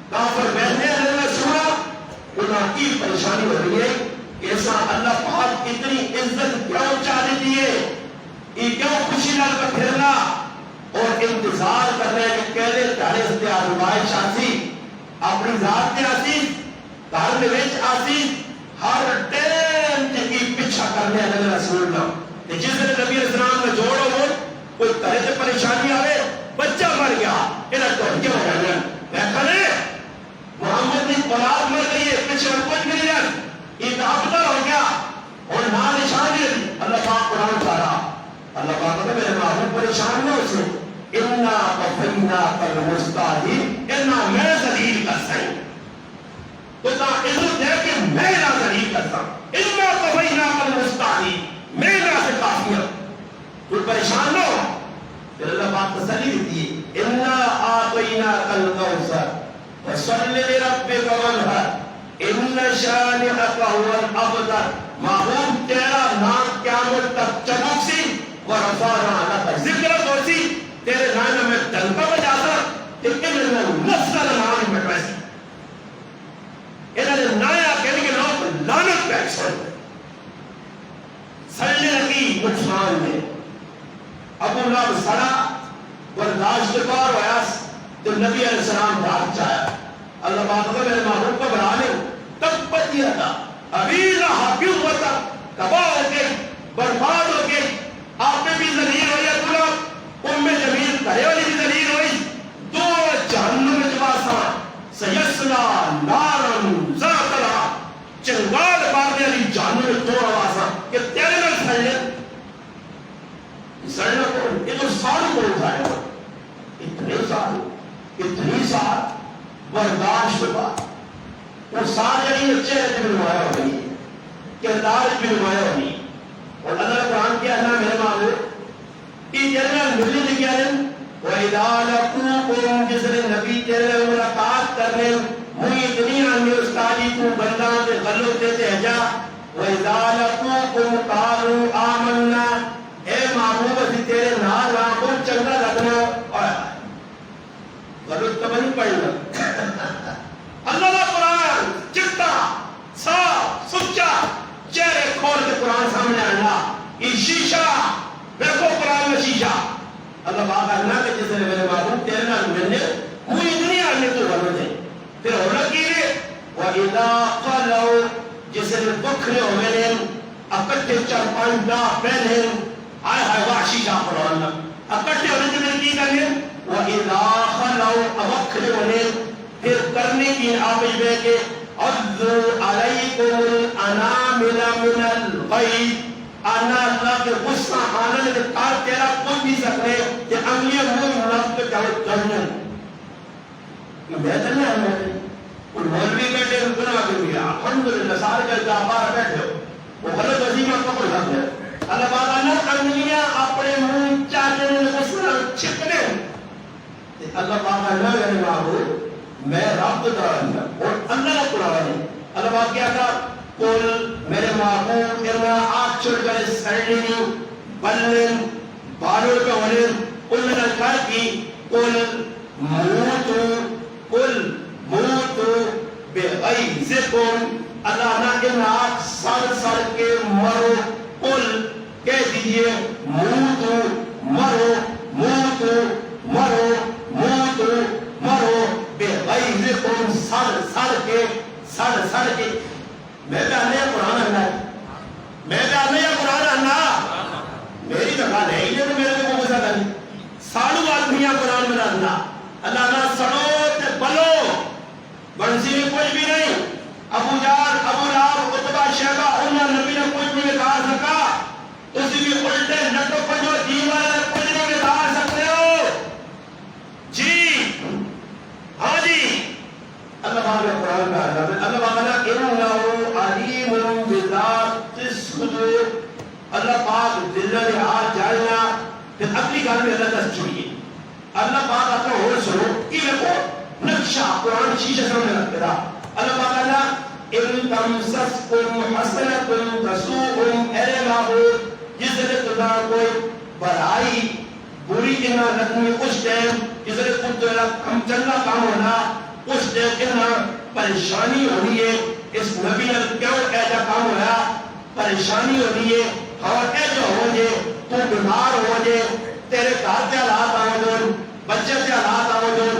کافر بیٹھے اللہ نے سنا انہاں کی پریشانی ہو رہی ہے ایسا اللہ پاک اتنی عزت کیوں چاہ دیتی ہے یہ کیوں خوشی نال کا پھرنا اور انتظار کر رہے ہیں کہ کہلے تارے سے آزمائش آسی اپنی ذات کے آسی گھر میں ویچ آسی ہر ٹیم کی پیچھا کرنے اللہ رسول اللہ جس نے نبی اسلام میں جوڑو ہو کوئی طرح سے پریشانی آئے بچہ مر گیا انہیں تو کیوں ہو گیا میں کھلے محمد نے قرآن میں پریشانیوں سے انا کفینا کل مستحی انا میں ذلیل کر سائیں تو تا عزت ہے کہ میں نہ ذلیل کرتا انا کفینا کل مستحی میں نہ سے کافی ہوں تو پریشان ہو پھر اللہ پاک تسلی دیتی ہے انا آتینا کل کوثر فصل لربک وانحر ان شانئک هو الابتر معبود تیرا نام قیامت تک چمک سی ورفعنا لک ذکرک ورسی تیرے نام میں ڈنکا بجاتا لیکن نسل نام میں پیسی انہوں نے نایا کہنے کے نام لعنت پہ چھوڑ سڑنے لگی نقصان میں ابو لہب سڑا برداشت پار ہویا تو نبی علیہ السلام بھاگ جایا اللہ بات ہوگا میرے محبوب کو بنا لے تب دیا تھا ابھی لہب ہوتا تباہ ہو گئی برباد ہو گئی آپ میں بھی ذلیل ہوئی ابو ام جمیل کرے والی بھی ذلیل ہوئی دو جہنم میں جباسا سیسلا نارن ذاتلا چنگال بارنے علی جہنم میں دو آوازا کہ تیرے میں سڑنے سڑنے کو یہ تو سال کو اٹھائے اتنی سال برداشت بات وہ سال یعنی چہرے بھی نمایاں ہو گئی ہے کردار بھی نمایاں ہو گئی اور اللہ قرآن کیا ہے میرے معبود کہ جنرل ملی لکھا ہے وَإِذَا لَقُوكُمْ جسر نبی تیرے ملاقات کرنے مجھے دنیا میں استادی کو بندان کے غلط دیتے ہیں جا وَإِذَا لَقُوكُمْ قَالُوا آمَنَّا اے معبود اسی تیرے نال آنکھوں چنگا لگنا اور غلط تو نہیں پڑھنا اللہ کا قرآن چکتا صاف سچا چہرے کھول کے قرآن سامنے آنا یہ شیشہ دیکھو قرآن میں شیشہ اللہ بات کرنا کہ جس نے میرے معبود تیرے نال ملنے مجھے دنیا میں تو غلط ہے پھر ہونا کی ہے وَإِذَا قَلَوْا جس نے بکھرے ہوئے نے اکٹھے چار پانچ دا پہلے آئے ہائے واشی شاہ قرآن اکٹھے ہونے کے لیے کی کرنے وَإِذَا خَلَوْا اوکھرے ہونے پھر کرنے کی آبج بے کے عَذُّ عَلَيْكُمُ الْأَنَامِلَ مِنَ الْغَيْبِ آنا اللہ کے غصہ آنا لے کار تیرا کوئی بھی سکتے کہ انگلیاں مجھے نفت پہ جاؤ کرنے یہ بہتر نہیں ہے میں اور مولوی بیٹھے ہیں گناہ کے لئے الحمدللہ سارے جلدہ آبارہ بیٹھے ہو وہ غلط وزیم آپ کو سکتے ہیں اللہ بات آنا انگلیاں اپنے منہ چاہتے ہیں غصہ چھکنے اللہ بات آنا میرے معبود میں رب دارنگا اور اللہ کا قرآن ہے اللہ بات کیا تھا قل میرے معبود ارنا آگ چھوڑ کر سرنی بلن بالور پہ ہونے قل میں نے کہا کی قل موتو بغیظکم اللہ نا ارنا آگ سال کے مرو قل کہہ دیجئے موتو مرو بغیظکم سال کے میں کہنے ہیں قرآن اللہ میں کہنے ہیں قرآن اللہ میری جگہ نہیں ہے تو میرے کو غصہ کرنی سالو آدمیاں قرآن میں اللہ اللہ نہ سڑو تے بلو بنسی میں کوئی بھی نہیں ابو جان ابو لہب عتبہ شیبہ انہاں نبی نے کوئی بھی نکال سکا اسی بھی الٹے نٹو پنجو دیوار کوئی نہیں نکال سکتے ہو جی ہاں جی اللہ بابا قرآن کا اللہ بابا انہو علیم بذات الصدور اللہ پاک دل نے ہاتھ جائنا پھر اپنی گھر میں اللہ دست چھوڑیے اللہ پاک اپنا ہو سنو یہ دیکھو نقشہ قرآن شیشہ سامنے رکھتے تھا اللہ پاک اللہ ان تمسسکم حسنکم تسوکم اے معبود جس نے تمہارا کوئی بڑائی بری جنہ رکھنی اس ٹائم جس نے خود تو ہم چنگا کام ہونا اس ٹائم پریشانی ہونی ہے اس نبی نے کیوں ایسا کام ہوا پریشانی ہونی ہے اور ایسا ہو جے تو بیمار ہو جے تیرے گھر سے حالات آؤ جون بچے سے حالات آؤ جون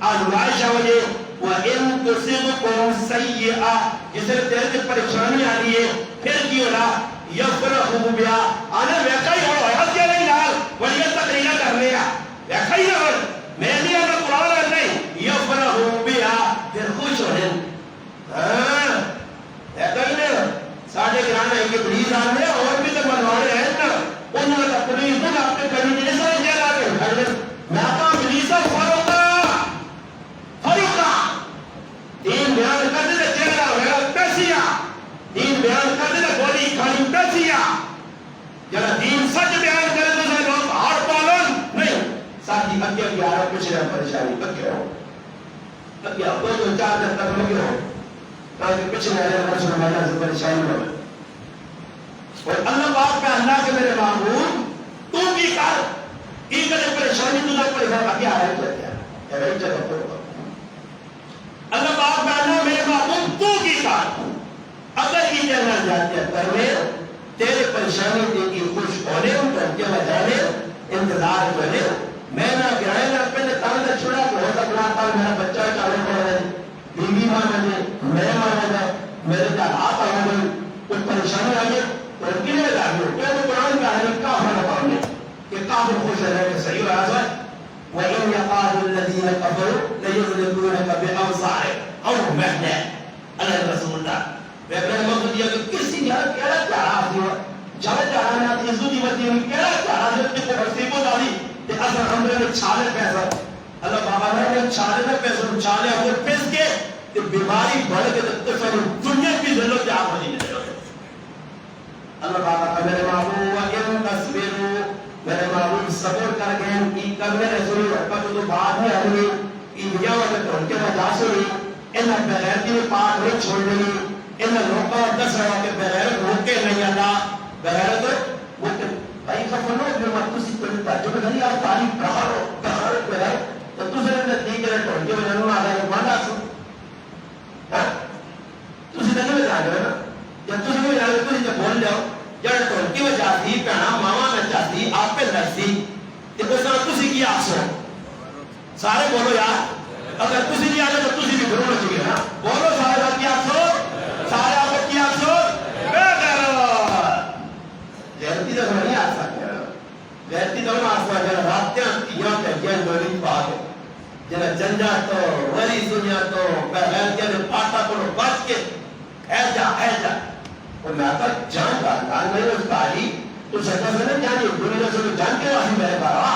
آزمائش ہو جے وَإِن تُصِبْكُمْ سَيِّئَةٌ جس نے تیرے سے پریشانی آنی ہے پھر کی ہونا یفرحوا بها آنے ویسا ہی ہو حیات کیا نہیں نال ولیت تقریرہ کرنے گا ویسا ہی نہ میں نہیں آنا قرآن ہے نہیں یفرحوا بها پھر خوش ہو رہے ایسا ہی نہیں ساڑھے گرانا ایک بڑی آنے اور بھی تو منوانے ہیں نا انہوں نے اپنی خود اپنے کرنے کے لیے سارے جیل آنے یار کچھ نہ پریشانی لگے ہو لگے ہو دو دو چار دن تک لگے ہو تاکہ کچھ نہ رہے مرسل مانا سے پریشانی ہو اور اللہ پاک کا اللہ کے میرے معبود تو بھی کر یہ کرے پریشانی تو نہ پریشانی باقی آ رہے تو کیا ہے بھائی جگہ پر اللہ پاک کا اللہ میرے معبود تو بھی کر اگر یہ جانا جاتے ہیں کرنے تیرے پریشانی دیکھی خوش ہونے ان پر کیا بجانے انتظار کرنے میں نہ گرائے نہ پہلے تاندہ چھوڑا کہ ہوتا بناتا ہوں میرا بچہ چاہے پڑھ رہے بیوی مانا جائے میں مانا جائے میرے جا آپ آنا جائے کوئی پریشانی آگے تو ان کی لئے جاگے ہو کہ وہ قرآن کا ہے کافر نہ پاؤں کہ کافر خوش رہے کہ صحیح ہو آسا وَإِنْ يَقَادُ الَّذِينَ قَفَرُوا لَيُغْلِقُونَكَ بِأَوْصَارِهِمْ اور محنہ اللہ رسول اللہ میں اپنے مقصد دیا کہ کسی نے کہنا چاہا آتی ہوا چاہا چاہا نے آتی عزو دی مدی ہمیں کہنا چاہا جب کو حسیبوں داری کہ اصلا ہم نے چھالے پیسا اللہ بابا نے چھالے میں پیسا چھالے ہمیں پیس کے کہ بیماری بڑھ کے تفر دنیا کی ضرورت جا مدی نہیں ہوئے اللہ بابا کا میرے معبود وَإِن تَصْبِرُوا میرے معبود صبر کر گئے کی کرنے رسول ربا تو بعد میں آئے ان دنیا والے تو ان کے وجہ سے انہیں بغیرتی میں پاک نہیں چھوڑنے انہیں لوگوں دس رہا کہ بغیر روکے نہیں اللہ بغیر تو بھائی کا فنو میں مطلسی کرتا جو کہ نہیں آپ تعلیم پرہارو بغیر تو دوسرے نے دیکھ رہے تو ان کے وجہ میں آدھا ایک مانا سو تسی نہیں میں جانے نا یا تسی میں جانے تو جب بول جاؤ جڑے تو ان کی وجہ تھی پہنا ماما میں چاہتی آپ پہ لرسی کہ اس طرح تسی کی آسو سارے بولو یار اگر تسی نہیں آنے تو تسی بھی گھروں میں چکے نا بولو سارے بات کی آسو سارے آپ کو کیا سوچ بے غیرت غیرتی تو نہیں آ سکتے غیرتی تو نہیں آ سکتے راتیاں تیاں کہتیاں نوری پاک جنہ جنجا تو وری سنیا تو بغیرتیاں نے پاٹا کو بچ کے ہے جا اور میں آتا جان گا میں نے اس کا آئی تو سکتا سے نہیں جانی دنیا سے جان کے واہی میرے بارا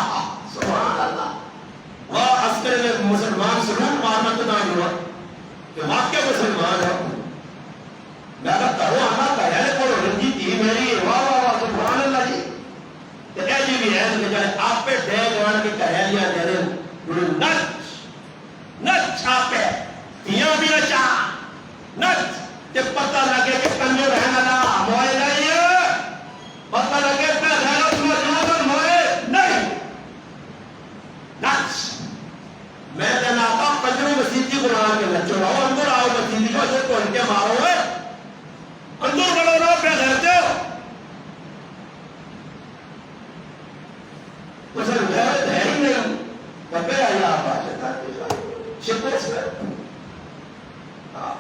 سبحان اللہ وہ عسکر میں مسلمان سلوک مارنا تو نہ ہوا کہ واقع مسلمان ہے میں کہتا ہوں آنا کہنے کو رنجی تھی میری واہ واہ واہ سبحان اللہ جی کہ اے جی بھی ہے کہ جائے آپ پہ ڈیگ وان کے کہہ لیا جائے نچ آپ پہ تیاں بھی نچا نچ کہ پتہ لگے کہ کنجو رہنا نا موئے نہیں پتہ لگے پہ غیرت میں جنازن موئے نہیں نچ میں جانا آتا پنجروں مسیحی قرآن کے نچو رہا اندر آؤ مسیحی جو تو ان کے مارو ہے اندر بڑھو رہا پہ غیرتے ہو تو سر غیرت ہے ہی نہیں کبھے آئی آپ آجے تھا شکر سے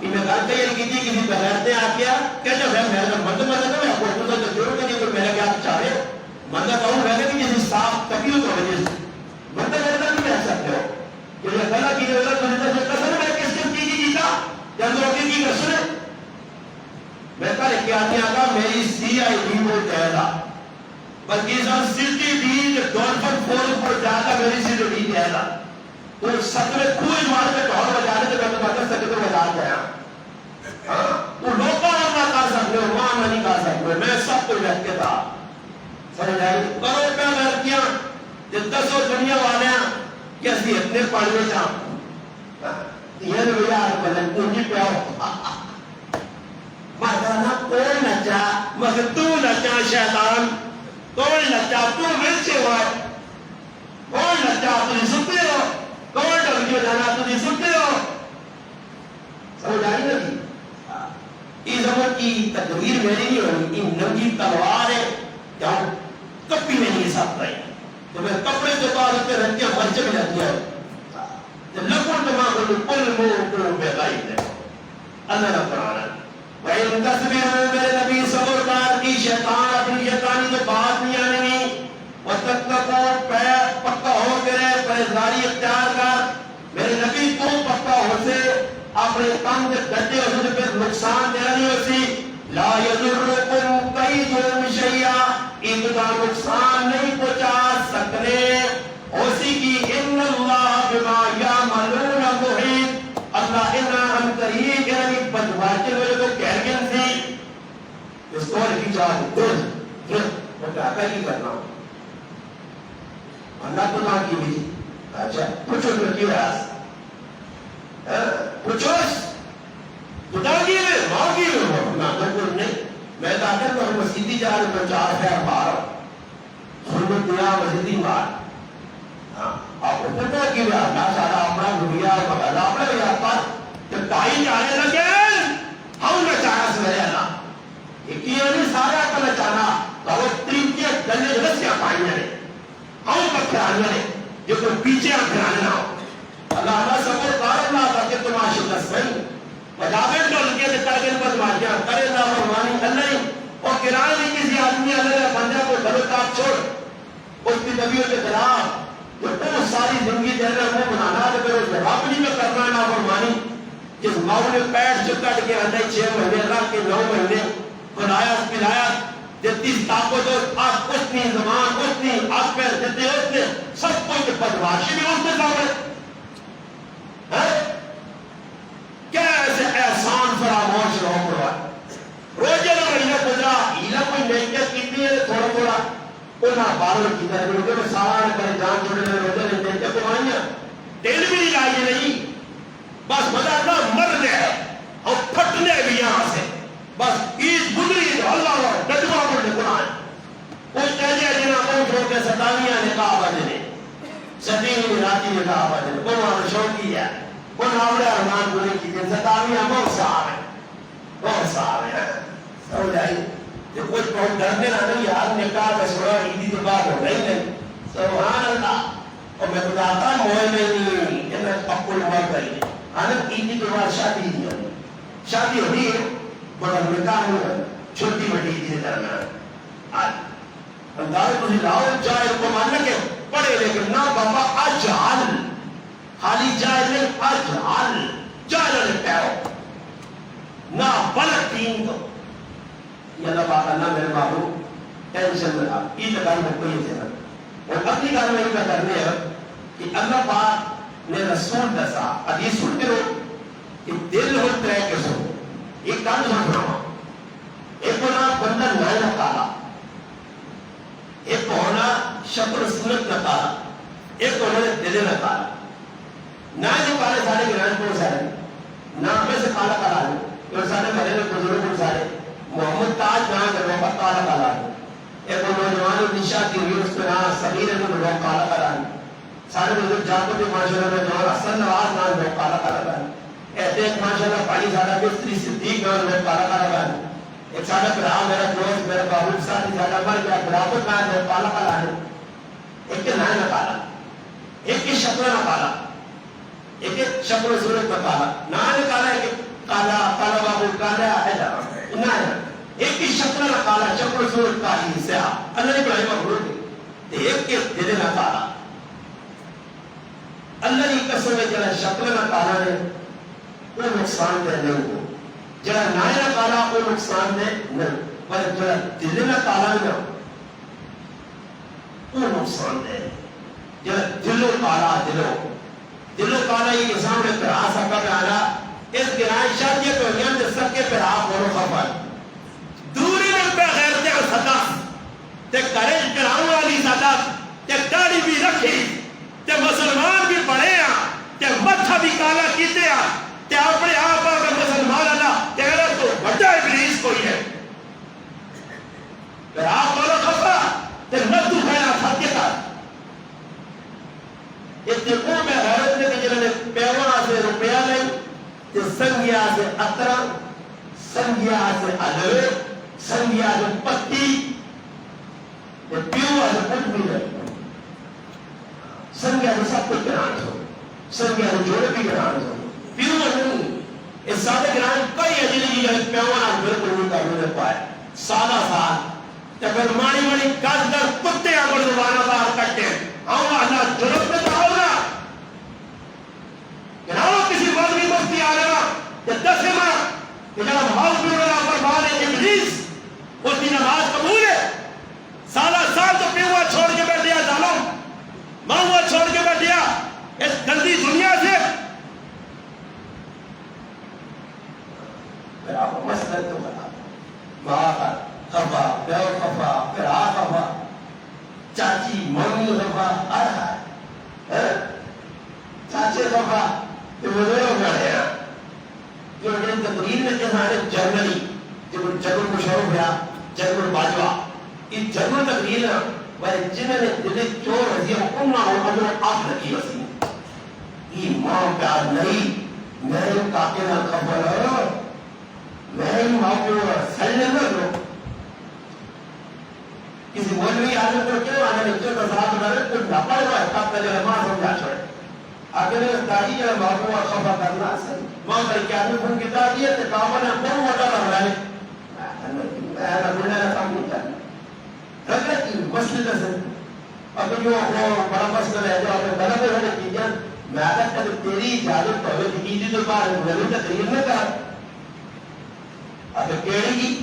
میں کہتے ہیں کہ کسی بغیرتے آ گیا کہ جب ہے میرے مند مدد میں آپ کو تو ضرور کہ کوئی میرے کیا چاہے مندہ کہوں میں نے کہ کسی صاف تبیو تو وجہ سے مندہ مدد نہیں رہ سکتے ہو کہ یہ غلط کی غلط مدد سے قسم میں کس کس کی جیتا یا لوگوں کی قسم میں کہا کہ آدمی آگا میری سی آئی ڈی کو کہلا بلکہ سب سلٹی ڈی ڈولفن فورس پر جاتا میری سی ڈی کہلا تو سب میں کوئی مار میں ڈھول بجانے سے میں مدد سکتے تو بجا گیا تو لوگوں نہ کر سکتے ہو وہاں نہیں کر سکتے میں سب کو رکھ کے تھا سمجھ آئی کرو پہ لڑکیاں جب 10 دنیا والے ہیں کہ اسی اتنے پڑھنے چاہوں یہ تو یار بلن تجھی پہ آؤ مردانہ کوئی نچا مگر تو نچا شیطان کوئی نچا تو ملچے ہوئے کوئی نچا تجھے سکتے ہو کوئی ڈرگیو جانا تجھے سکتے ہو سمجھ آئی نہیں اس عمر کی تقریر میری نہیں ہوئی ان ننگی تلوار ہے کیا کپی میں نہیں ساتھ رہی تو میں کپڑے تو پار ہوتے رہتے ہیں مرچے میں جاتی ہے جب لکھن تو ماں کو کل مور کو بے غائب ہے اللہ نے قرآن وَإِن تَصْبِرُوا میرے نبی صبر کار کی شیطان اپنی شیطانی تو بات نہیں آنے گی وَتَتَّقُوا پکا ہو کرے پرہیزگاری اختیار کر میرے نبی تو پکا ہو سے اپنے کام کے ڈٹے ہو سے پھر نقصان دینی ہو سی لا يَذُرُّكُمْ كَيْدُهُمْ شَيْئًا انتہا نقصان نہیں پہنچا سکنے اسی کی ان اللہ بما یعملون محیط اللہ انا ہم قریب یعنی بدواتے ہوئے کو کہرگن تھی اس کو لکھی چاہتے وہ کہتا ہی کرنا اللہ تو نہ کی بھی اچھا پوچھو تو کی راز پوچھو خدا کی میں ماں کی میں بالکل نہیں. میں تو آخر تو مسیدی جا رہے میں 4 خیر باہر سنت دیا مسیدی باہر. ہاں آپ کو پتا کی راز نہ سارا اپنا دنیا بغیر اپنے یاد پر جب تائی جانے لگے ہم نے چاہا سویا نا ایک یہ نہیں سارا کا نچانا تو تریجے دلے رسیاں پائیں گے ہم کا کھرانے نے جو کوئی پیچھے کھرانے نہ ہو. اللہ اللہ سبر بار اللہ تاکہ تم عاشق صحیح بجاوے تو لگے تے کر کے بدماشیاں کرے نہ فرمانی اللہ اور کرائے نہیں کسی آدمی اللہ بندہ کو غلط آپ چھوڑ اس کی طبیعت کے خلاف جو تو ساری زندگی دے رہے وہ بنانا تو پھر جواب نہیں میں کرنا نہ فرمانی. جس ماں نے پیٹ جو کٹ کے اندر 6 مہینے رکھ کے 9 مہینے بنایا پلایا جتنی طاقت آپ اتنی زمان اتنی آپ پہ جتنے اتنے سب کچھ بدماشی بھی اس میں سامنے کیسے احسان فراموش رہو پڑا روزے میں مہینہ گزرا ہیلا کوئی نیکیت کتنی ہے تھوڑا تھوڑا انہاں باروں کی طرح روزے میں سارا کرے جان چھوڑے میں روزے میں نیکیت کو آئیاں دل بھی نہیں لائیے نہیں بس مزہ نہ مرنے ہے اور پھٹنے بھی یہاں سے بس عید گزری تو اللہ ڈٹوا پڑھنے قرآن کچھ کہتے جنہاں کو چھوڑ کے 27 نکاح بجنے 27 راتی نکاح بجنے وہ وہاں شوقی ہے وہ ناوڑے ارمان پورے کی دن 27 بہت صاحب ہے سمجھ آئی جو کچھ بہت ڈرنے نہ نہیں یار نکاح کا سوڑا عیدی کے بعد ہو گئی نہیں سبحان اللہ. اور میں تو جاتا موئے نہیں جنت اپل مر گئی آنک عیدی کے بعد شادی نہیں ہوئی شادی ہوئی ہے بڑا نکاح ہوا چھوٹی بڑی عیدی درمیان آج انداز تجھے لاؤ جائے کو ماننے کے پڑھے لیکن نہ بابا اجعل خالی جائے نہیں اجعل جائے نہیں پیو نہ بلک تین تو یہ اللہ پاک اللہ میرے بابو ٹینشن میں آپ عید کار میں کوئی جگہ اور اپنی کار میں یہ کرنے ہے کہ اللہ پاک نے رسول دسا حدیث سنتے رہو کہ دل ہو ترے کے سو ایک کام سنو ایک ہونا بندہ نائن کالا ایک ہونا شکر سنت نہ کالا ایک ہونا دل نہ کالا نائن کالے سارے گران کو سارے نام میں سے کالا کالا ہے اور سارے مرے میں بزرگ کو سارے محمد تاج نام ہے وہ کالا کالا ہے ایک نوجوان نشا کی اس کا نام سمیر ہے وہ کالا کالا ہے سارے بزرگ جاپو کے ماشاءاللہ نوجوان حسن نواز نام ہے کالا کالا ہے ایک ماشاءاللہ پانی سارا بستری صدیق نام ہے کالا کالا ہے ایک سارا برا میرا دوست میرا بابو ساتھی سارا مر گیا برابر نام ہے کالا کالا ہے ایک کے نام ہے کالا ایک کی شکل نہ کالا ایک شکل صورت نہ کالا نام کالا ہے کالا کالا بابو کالا ہے نہ ایک کی شکل نہ کالا شکل صورت کالی سیاہ اللہ نے بڑھائی مخلوق ایک کے دل نہ کالا اللہ کی قسم ہے جلا شکل نہ کالا ہے وہ نقصان دہ نہیں ہو جلا نائے نہ کالا وہ نقصان دہ نہیں پر جلا دل نہ کالا نہ وہ نقصان دہ جلا دلو کالا دلو کالا یہ سامنے پر آ سکا میں آنا اس گرائن شادی کو ہم جس سب کے پر آپ بولو خبر دوری میں پہ غیرتے اور صدق تے کریج کراؤں والی صدق تے داڑھی بھی رکھی تے مسلمان بھی پڑھے ہیں تے متھا بھی کالا کیتے ہیں تے اپنے آپ اگر مسلمان اللہ تیرا تو بڑا ابلیس کوئی ہے پھر آپ بولو خبر تے ندو خیرہ تھاکے تھا اتقو میں غیرت نے کہ جنہوں نے پیونا سے روپیہ نہیں تے سنگیا سے اطرا سنگیا سے علوے سنگیا سے پتی تے پیوہ سے کچھ بھی نہیں سنگیا سے سب کچھ گران ہو سنگیا سے جوڑے بھی گران ہو پیوہ نہیں اس سادہ گران کوئی عجیلی کی جنہوں پیونا بالکل نہیں کرنے پائے سادہ سال تے پھر مانی مانی گز در کتے آگڑ زبانہ باہر کٹتے ہیں آؤں اللہ جرب میں تو ہوگا گناہوں کسی مذہبی مفتی آلما یا 10 ماہ کہ جب ہاؤس میں رہا فرمان ابلیس اس کی نماز قبول ہے سالہ سال تو پیوہ چھوڑ کے بیٹھ دیا ظالم ماہوہ چھوڑ کے بیٹھ دیا اس گندی دنیا سے پھر آپ مسئلہ تو بتا ماں خفا پیو خفا پھر آ خفا چاچی ممی خفا آ رہا ہے خفا تو وہ دونوں گڑے ہیں جو انہیں تقریر میں کہنا ہے جنرلی جب جنرل مشرف ہوا جنرل باجوہ اس جنرل تقریر ہے بھائی جنہوں نے دلی چور رضی انہا ہو اجر آپ لگی وسیم ایمان پیار نہیں میں کاکینا خبر ہے میں ماں سلم نہ دو کسی مولوی آدم کو کیوں آنے لگتے تو صاحب نے کچھ نپڑ رہا ہے تب پہلے ماں سمجھا چھوڑے اگر تاجی جو ماں کو خبر کرنا ہے ماں کر کے آدمی خون کی تاجی ہے تو کامن ہے بہت موٹا رہا ہے میں ربنا سامنے چاہتا رکھت کی مسئلہ سے اب جو بڑا مسئلہ ہے جو آپ نے غلط ہونے کی جان میں آگت کر تیری اجازت ہوئے کہ کیجی تو بار غلط تقریر نہ کر اب کیڑی کی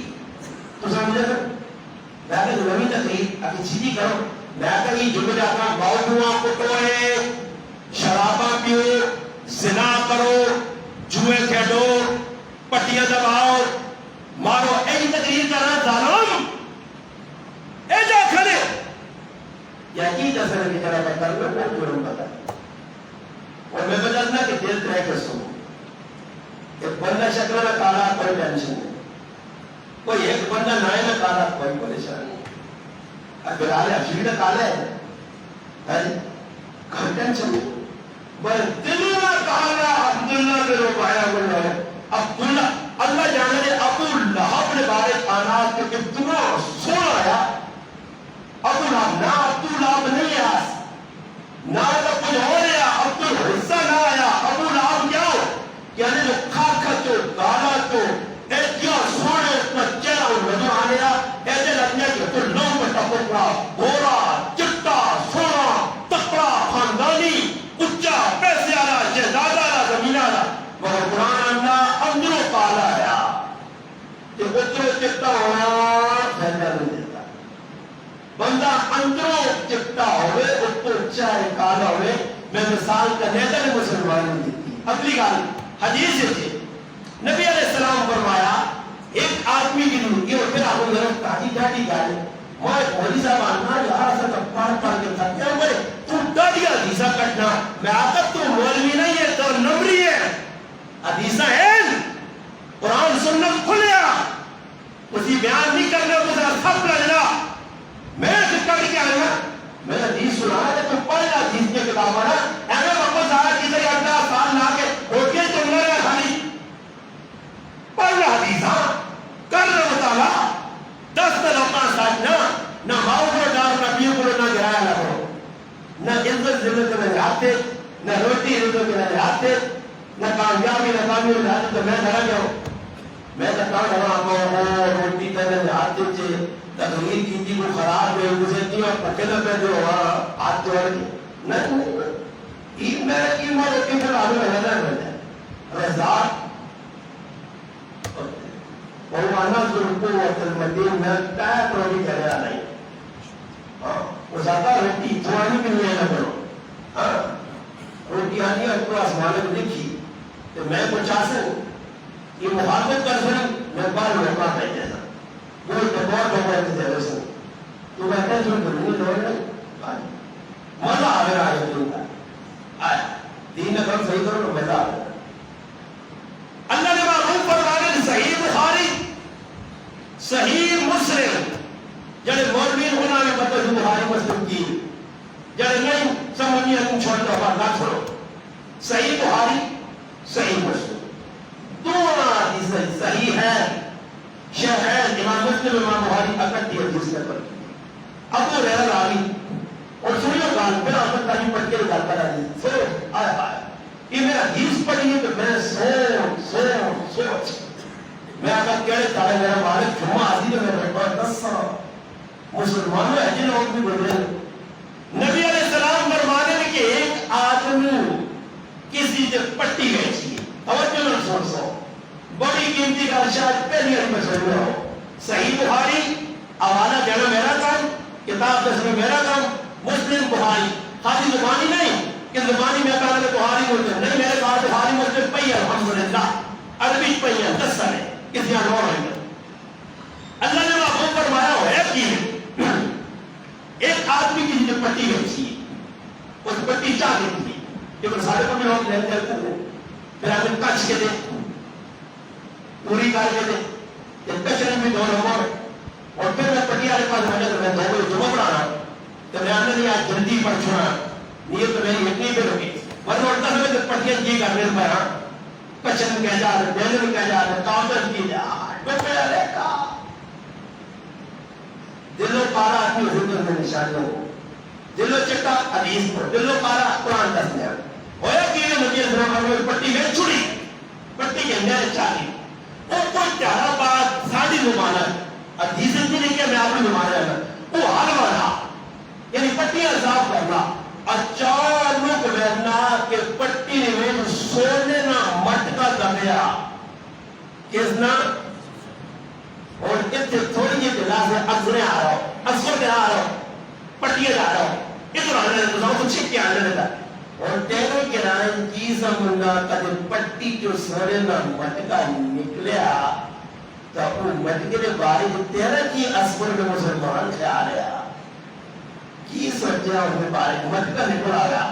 تو سمجھے سر میں آگے نمی تقریر ابھی چیزی کرو میں آگے یہ جمع جاتا ہوں باؤدوان کٹوئے شرابہ پیو زنا کرو جوئے کھیڑو پٹیاں دباؤ مارو ایجی تقریر کرنا ظالم اے جا کھڑے یا کی تصرہ کی طرح بکر میں وہ جرم بتا اور میں بجلنا کہ دل ترہ کے سو ایک بندہ شکل میں کالا کوئی ٹینشن نہیں کوئی ایک بندہ نائے میں کالا کوئی پریشان نہیں اگر آلے افشید کالا ہے کوئی ٹینشن نہیں بس دل میں کالا عبداللہ کے لوگ آیا بولنا ہے عبداللہ اللہ جانے دے ابو لہب نے بارے آنات کے اتنا سونا آیا ابو لہب نہ ابو لہب نہیں آیا نہ تو کچھ ہو رہا ابو حصہ نہ آیا ابو لہب کیا ہو یعنی جو کھاکھا چو گالا چو ایتیا سونے پر چیرہ اور نظر آنے رہا ایسے لگنے کہ تو نو پر ٹپکا گورا چٹا سونا تکڑا خاندانی اچھا پیسے آلا جہداد آلا زمین آلا مگر قرآن اللہ اندروں کالا ہے کہ اتروں چکتا ہونا فیدہ نہیں دیتا بندہ اندروں چکتا ہوئے اتروں چاہے کالا ہوئے میں مثال کا نیدہ نے مسلمانی دیتی اگلی گال حدیث سے نبی علیہ السلام فرمایا ایک آدمی کی دنگی اور پھر آپ نے تاجی ڈاٹی گاڑی میں مولی صاحب آنا یہاں سے تب پار کے ساتھ کیا ہوئے تو ڈاٹی حدیثہ کٹنا میں آتا تو مولوی نہیں ہے تو نمری ہے حدیثہ ہے قرآن سنت کھلیا اسی بیان نہیں کرنے کو ذرا سب لگنا میں ذکر کیا ہے میں حدیث سنا ہے تو پڑھنا حدیث کے کتاب ہے اگر بکو سارا کسی اٹھا سال لا کے ہوتے تو میرے خالی پڑھنا حدیث ہاں کرنا مطالعہ 10 لوکاں ساتھ نہ ماؤ کو ڈال نہ پیو کو نہ گرایا نہ کرو نہ عزت ذلت میں آتے نہ روٹی عزت میں آتے نہ کامیابی نہ کامیابی نہ آتے تو میں دھرا گیا ہوں میں کہتا ہوں روٹی تیرے آتے چھے تقریر کی تھی کو خراب ہوئے اسے تھی اور پکڑ پہ جو آتے ہوئے نہیں یہ میرے کی ماں روٹی پھر آگے میں نظر ہے رضا وَوَانَا ذُلْقُوَةِ الْمَدِينَ میں تیت روٹی کرے نہیں وہ زیادہ روٹی تھوانی بھی نہیں ہے کرو روٹی آنی ہے تو آسمانے میں لکھی کہ میں کچھ آسن یہ محافظ کر سن میں بار لوکا کہتے ہیں وہ بہت بہت دے رہے سن تو کہتے ہیں جو دنیا لوگ نہیں مزہ آگے رہا ہے دین کا آیا دین کا کم صحیح کرو تو مزہ آگے اللہ نے معروف فرمانے صحیح بخاری صحیح مسلم جڑے مولوین ہونا میں پتہ جو بخاری مسلم کی جڑے نہیں سمجھنی ہے تم چھوڑ دو بات نہ چھوڑو صحیح بخاری صحیح مسلم دونوں حدیث صحیح ہے شہر امام مسلم امام بخاری اکٹھی حدیث میں پر ابو ہریرہ راوی اور سنیو گال پھر احمد تاجی پڑھ کے گال پر حدیث سو آیا یہ میرا حدیث پڑھی ہے تو میں سوچ میں آقا کہنے تارے میرا مالک جمعہ آدھی تو میرے پاس 10 سال مسلمانوں ایجی لوگ بھی بڑھ رہے نبی علیہ السلام فرمانے میں کہ ایک آدمی کسی سے پٹی بیچی توجہ نہ سوچو بڑی قیمتی کا شاید پہلی ہر میں سن رہا ہو صحیح بخاری حوالہ دینا میرا کام کتاب دسنا میرا کام مسلم بخاری خالی زبانی نہیں کہ زبانی میں کہا کہ بخاری مسلم نہیں میرے کہا بخاری مسلم پہی ہے الحمدللہ عربی پہی ہے 10 سال ہے کسی یہاں نور ہے اللہ نے محبوب فرمایا ہو ہے کی ایک آدمی کی جو پٹی بیچی ہے اس پٹی چاہ دیتی ہے کیونکہ سارے کو بھی لوگ لین دین کر دیں پھر ہمیں کچھ کے دیں پوری کر کے دیں کچھ بھی دو لوگوں میں اور پھر میں پٹی والے پاس میں تو میں دو بجے جمعہ پڑھا رہا ہوں تو میں آنے نہیں آج جلدی پڑھ چھوڑا نیت تو میری اتنی پہ ہوگی ورنہ اٹھتا سمجھ تو پٹیاں جی کرنے میں رہا کچن کہہ جا رہے دین میں کہہ جا رہے کاؤنٹر کی جا ڈوپے والے کا دلو پارا آدمی حضور میں نشانیوں کو دلو چٹا حدیث کو دلو پارا قرآن کا سنیا ہویا کہ یہ نبی اسلام علیہ پٹی میں چھڑی پٹی کے اندر چاہی وہ کوئی تیارہ بات ساڑھی زمانہ حدیث اتنی نہیں کہ میں آپ نے زمانہ ہے وہ حال والا یعنی پٹی عذاب کرنا اچانک رہنا کہ پٹی میں سونے نہ مٹکا دمیا کس نا اور اتنے تھوڑی یہ دلا سے اثریں آ رہا ہوں اثر آ رہا ہوں پٹیاں جا رہا ہوں ادھر آنے لگتا ہوں تو چھک کے آنے لگتا اور تیرے کرائن چیزا منگا کدھر پٹی جو سونے نہ مٹکا نکلیا تو وہ مٹکے نے باری تیرے کی اثر میں مسلمان خیال ہے کی سوچیا اس میں بارے مٹکا نکل آ گیا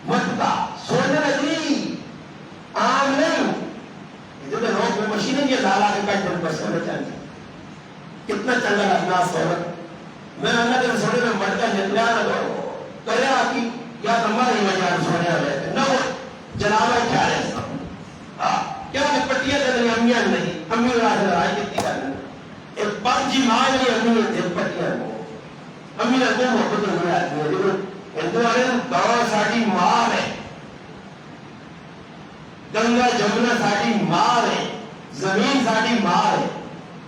مٹکا سونے لگی عام نہیں جو کہ لوگ میں مشینیں یہ لالا کے کٹ پر سونے چاہیے کتنا چنگا لگنا سونے میں اللہ کے سونے میں مٹکا نکلا نہ کرے آپ کی یا ہماری وجہ سونے آئے نہ وہ جنابہ کیا رہے کیا کہ پٹیاں چلیں امیاں نہیں امی راج رائے کتنی کرنے ایک پانچ جی ماں نہیں امی تھے پٹیاں کو امی نے کو محبت ہوئے آدمی ہے دیکھو ہندو آنے گاؤں ساڑھی ماں ہے گنگا جمنا ساڑھی ماں ہے زمین ساڑھی ماں ہے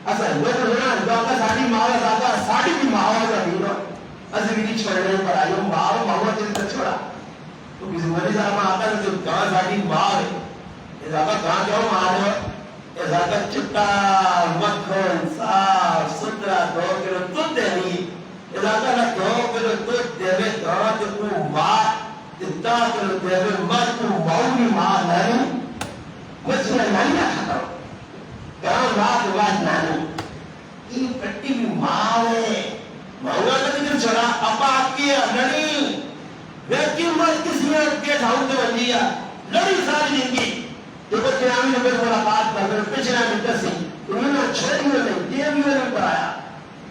ایسا ہندو کو ہونا گاؤں کا ساڑھی ماں ہے ساڑھا ساڑھی بھی ماں ہے زمین ہے ایسے بھی نہیں چھوڑنے پر آئی ہوں ماں ہوں ماں جن کا چھوڑا تو کسی مری صاحب میں آتا ہے کہ گاؤں ساڑھی ماں ہے اس آقا گاؤں کیوں ماں ہے اس آقا چٹا مکھن صاف سترہ دو کلو تم دینی علاقہ نہ دو کلو تو دیوے گاں جو کو ماں جتا کلو دیوے مر کو مولی ماں نہیں مجھ میں نہیں رکھتا گاں ماں دواج نہیں یہ پٹی بھی ماں ہے ماں کا ذکر چھڑا اپا آپ کی لڑی ویکیوں مر کسی میں کے ڈھاؤں کے بندیا لڑی ساری زندگی دیکھو چنامی نے میرے ملاقات کر میرے پچھنا میں کسی انہوں نے چھوڑیوں نے دیویوں نے پڑھایا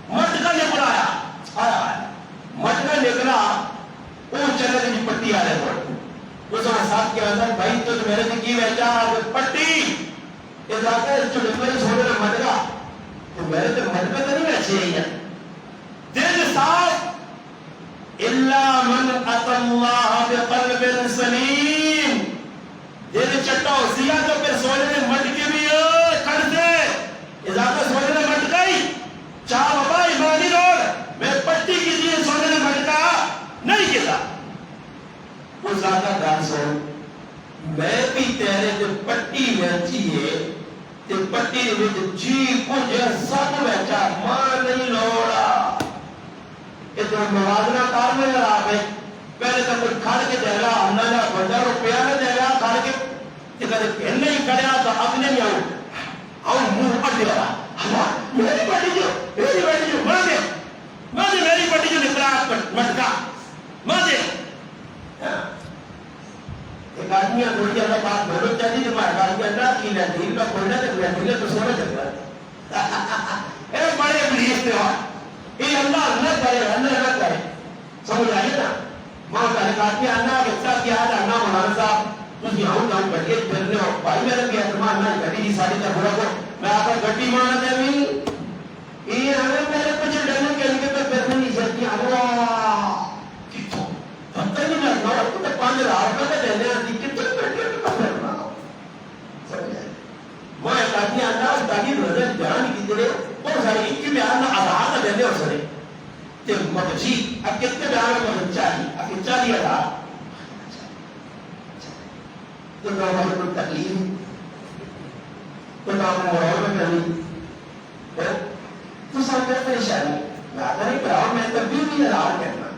مٹکا نے پڑھایا مٹکا نکلا وہ چلے گی پٹی آ رہے پڑھ اس میں ساتھ کے اندر بھائی تو میرے سے کی ویچا پٹی یہ جاتا ہے جو میرے سوڑے میں مٹکا تو میرے سے مٹکا تو نہیں ویچے ہی ہے دل صاف اللہ من ات اللہ بقلب سلیم دل چٹا ہو سیا تو پھر سوڑے میں مٹکے بھی کر دے اضافہ سوڑے میں مٹکائی چاہ بابا ایمانی روڈ میں پٹی کی دیئے سونے نے بھٹکا نہیں کیا وہ زیادہ گان سن میں بھی تیرے جو پٹی ویچی ہے تے پٹی ویچ جی کچھ سب ویچا ماں نہیں لوڑا یہ تو موازنہ کار میں لڑا گئے پہلے تو کوئی کھڑ کے دے گا اللہ نے بڑا روپیہ میں دے گا کھڑ کے کہ کدھے پہن نہیں کھڑیا تو اپنے میں آؤں منہ پڑ دے رہا میری پٹی جو میری پٹی جو نکلا مٹکا ماں دے ایک آدمی اندھوڑی اللہ پاک بھولو چاہتی جو مارکا آدمی اللہ کی لہدیل کا کھولنا تک لہدیل تو سونا چکتا ہے اے بڑے ابلیس تھے یہ اللہ نہ کرے سمجھ آئیے نا ماں کا ایک آدمی اللہ کتا کیا ہے اللہ مولانا صاحب تجھے آؤں جاؤں گھٹیے پھرنے ہو بھائی میرے بھی اعتماد نہ گھٹی جی ساری کا بھولا کو میں آپ کا گھٹی مانا دے بھی یہ ہمیں میرے کچھ ڈرنے کے لیے پہ پھرنے نہیں سکتی اللہ کتوں پتہ نہیں لگنا اور تو 5,000 روپے دینے آتی کتوں بیٹھے تو پھرنا سمجھ آئے وہ ایک آدمی اللہ تاکہ نظر جان کی طرح بہت ساری ایک کی بیان نہ آدھار نہ دینے اور سرے کہ مجھے اب کتنے بیان میں مجھے چاہیے اب 40,000 تو نہ ہمیں کوئی تکلیف تو نہ ہمیں مرور میں کرنی تو سب میں پریشانی میں آتا نہیں پڑھاؤ میں تبدیل بھی ہزار کرنا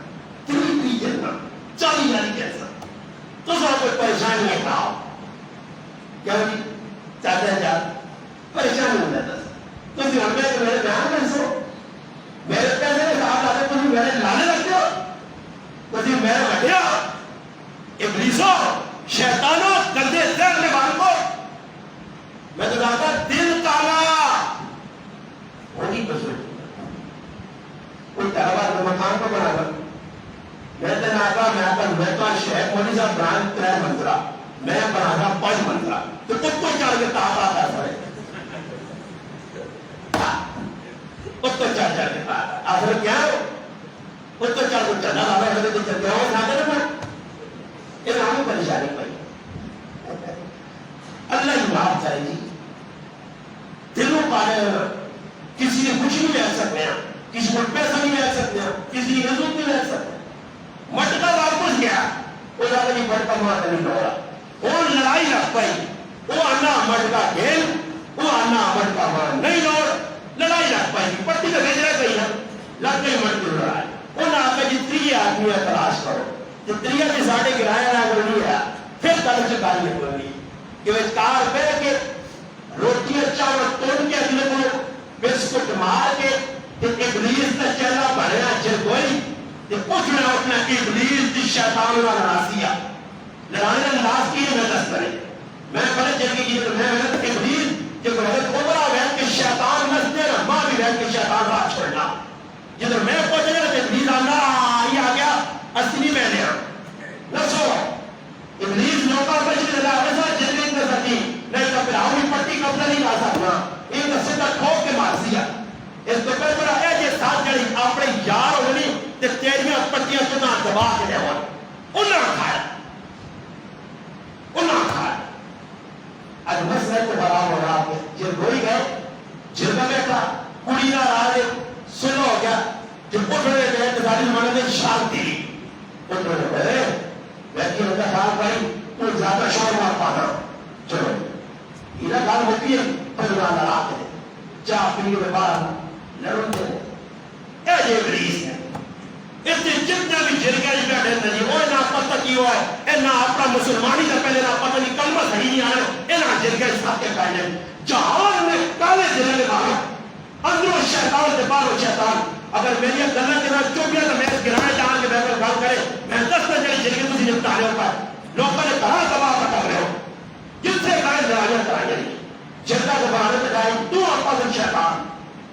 3 کرنا 40,000 کیسا تو سب کوئی پریشانی ہے پڑھاؤ کیا ہوگی 4,000 پریشانی ہو جاتا تو پھر ہم نے میرے بیان میں سو میرے پیسے ساتھ آتے تو میرے لانے لگتے ہو تو پھر میرے بٹیا ابلیس ابلیسو شیطانوں گندے ذہن میں بال کو میں تو کہا دل کالا ہوگی کچھ کوئی کاروبار کا مکان کو بنا کر میں تو میں تو شیخ مولی صاحب برانڈ 3 منزلہ میں بنا رہا 5 منزلہ تو کتوں چڑھ کے تاپ آتا سارے کتوں چڑھ کے تاپ آخر کیا ہو کتوں چڑھ کے چڑھا لا رہا ہے تو چڑھا ہو نہ کرے نا یہ ہمیں پریشانی پڑی اللہ ہی معاف کرے گی دلوں پارے کسی نے کچھ نہیں لے سکتے ہیں کسی کو پیسہ نہیں لے سکتے ہیں کسی کی عزت نہیں لے سکتے مٹکا واپس گیا وہ زیادہ نہیں بڑھتا مارتا نہیں ڈورا وہ لڑائی رکھ پائی وہ آنا مٹکا کھیل وہ آنا مٹکا مار نہیں لوڑ لڑائی رکھ پائی پٹی تو بھیج رہا کہیں لگ گئی مٹکی لڑائی وہ نہ آتا جتنی آدمی ہے تلاش کرو جتنی کی ساڑھے گرایا نہ کرنی ہے پھر تلک سے کاری کرنی کہ وہ کار پہ کے روٹی چاول توڑ کے اگلے کو بسکٹ مار کے ابلیس کا چہرہ بھریا جرگوئی اٹھنا اٹھنا ابلیس جس شیطان کا ناسیا لڑانے کا ناس کی میں دست کرے میں بڑے جلگی کی تو میں ابلیس جو حضرت عمرہ ویل کے شیطان نستے نا ماں بھی ویل کے شیطان راج چھوڑنا جدھر میں پہنچے گا تو ابلیس آنا یہ آ گیا اصلی میں نے نسو ابلیس نوکا بچی لگا ایسا جلگی کا سکی نہیں تو پھر آؤں پٹی قبضہ نہیں لا سکتا ایک سدھا ٹھوک کے مار دیا اس تو پھر بڑا ہے یہ ساتھ جڑی اپنے یار ہونی تے تیریاں پٹیاں تو نہ دبا کے دے انہاں کھایا اج مسئلہ تو بڑا ہو رہا ہے جب روئی گئے جرگا بیٹھا کڑی نہ راجے سنو ہو گیا جب اٹھ رہے گئے تو ساری زمانے میں شانتی اٹھ رہے گئے بیٹھی رہتا خیال بھائی تو زیادہ شور مار پانا چلو یہ گال ہوتی ہے پھر نہ لڑا کے چاہ پی کے بعد لڑوں دے اے ابلیس ہے اس نے جتنا بھی جرگا جی بیٹھے نہیں وہ نہ پتہ کی ہوا ہے اے نہ اپنا مسلمانی کا پہلے نہ پتہ نہیں کلمہ صحیح نہیں آنا اے نہ جرگا ساتھ کے پہلے جہان میں کالے جرگے مارا اندروں شیطان سے باہروں شیطان اگر میری گلہ کے نام چپ گیا تو میں اس گرانے جہاں کے بہتر گل کرے میں 10 نہ جڑی جرگے تجھے نمٹا رہے ہوتا ہے لوگوں نے کہاں دبا پٹک رہے ہو جن سے کہاں لڑائیاں کرائیں گے جرگا کو بنانے سے کہا تو آپ کا شیطان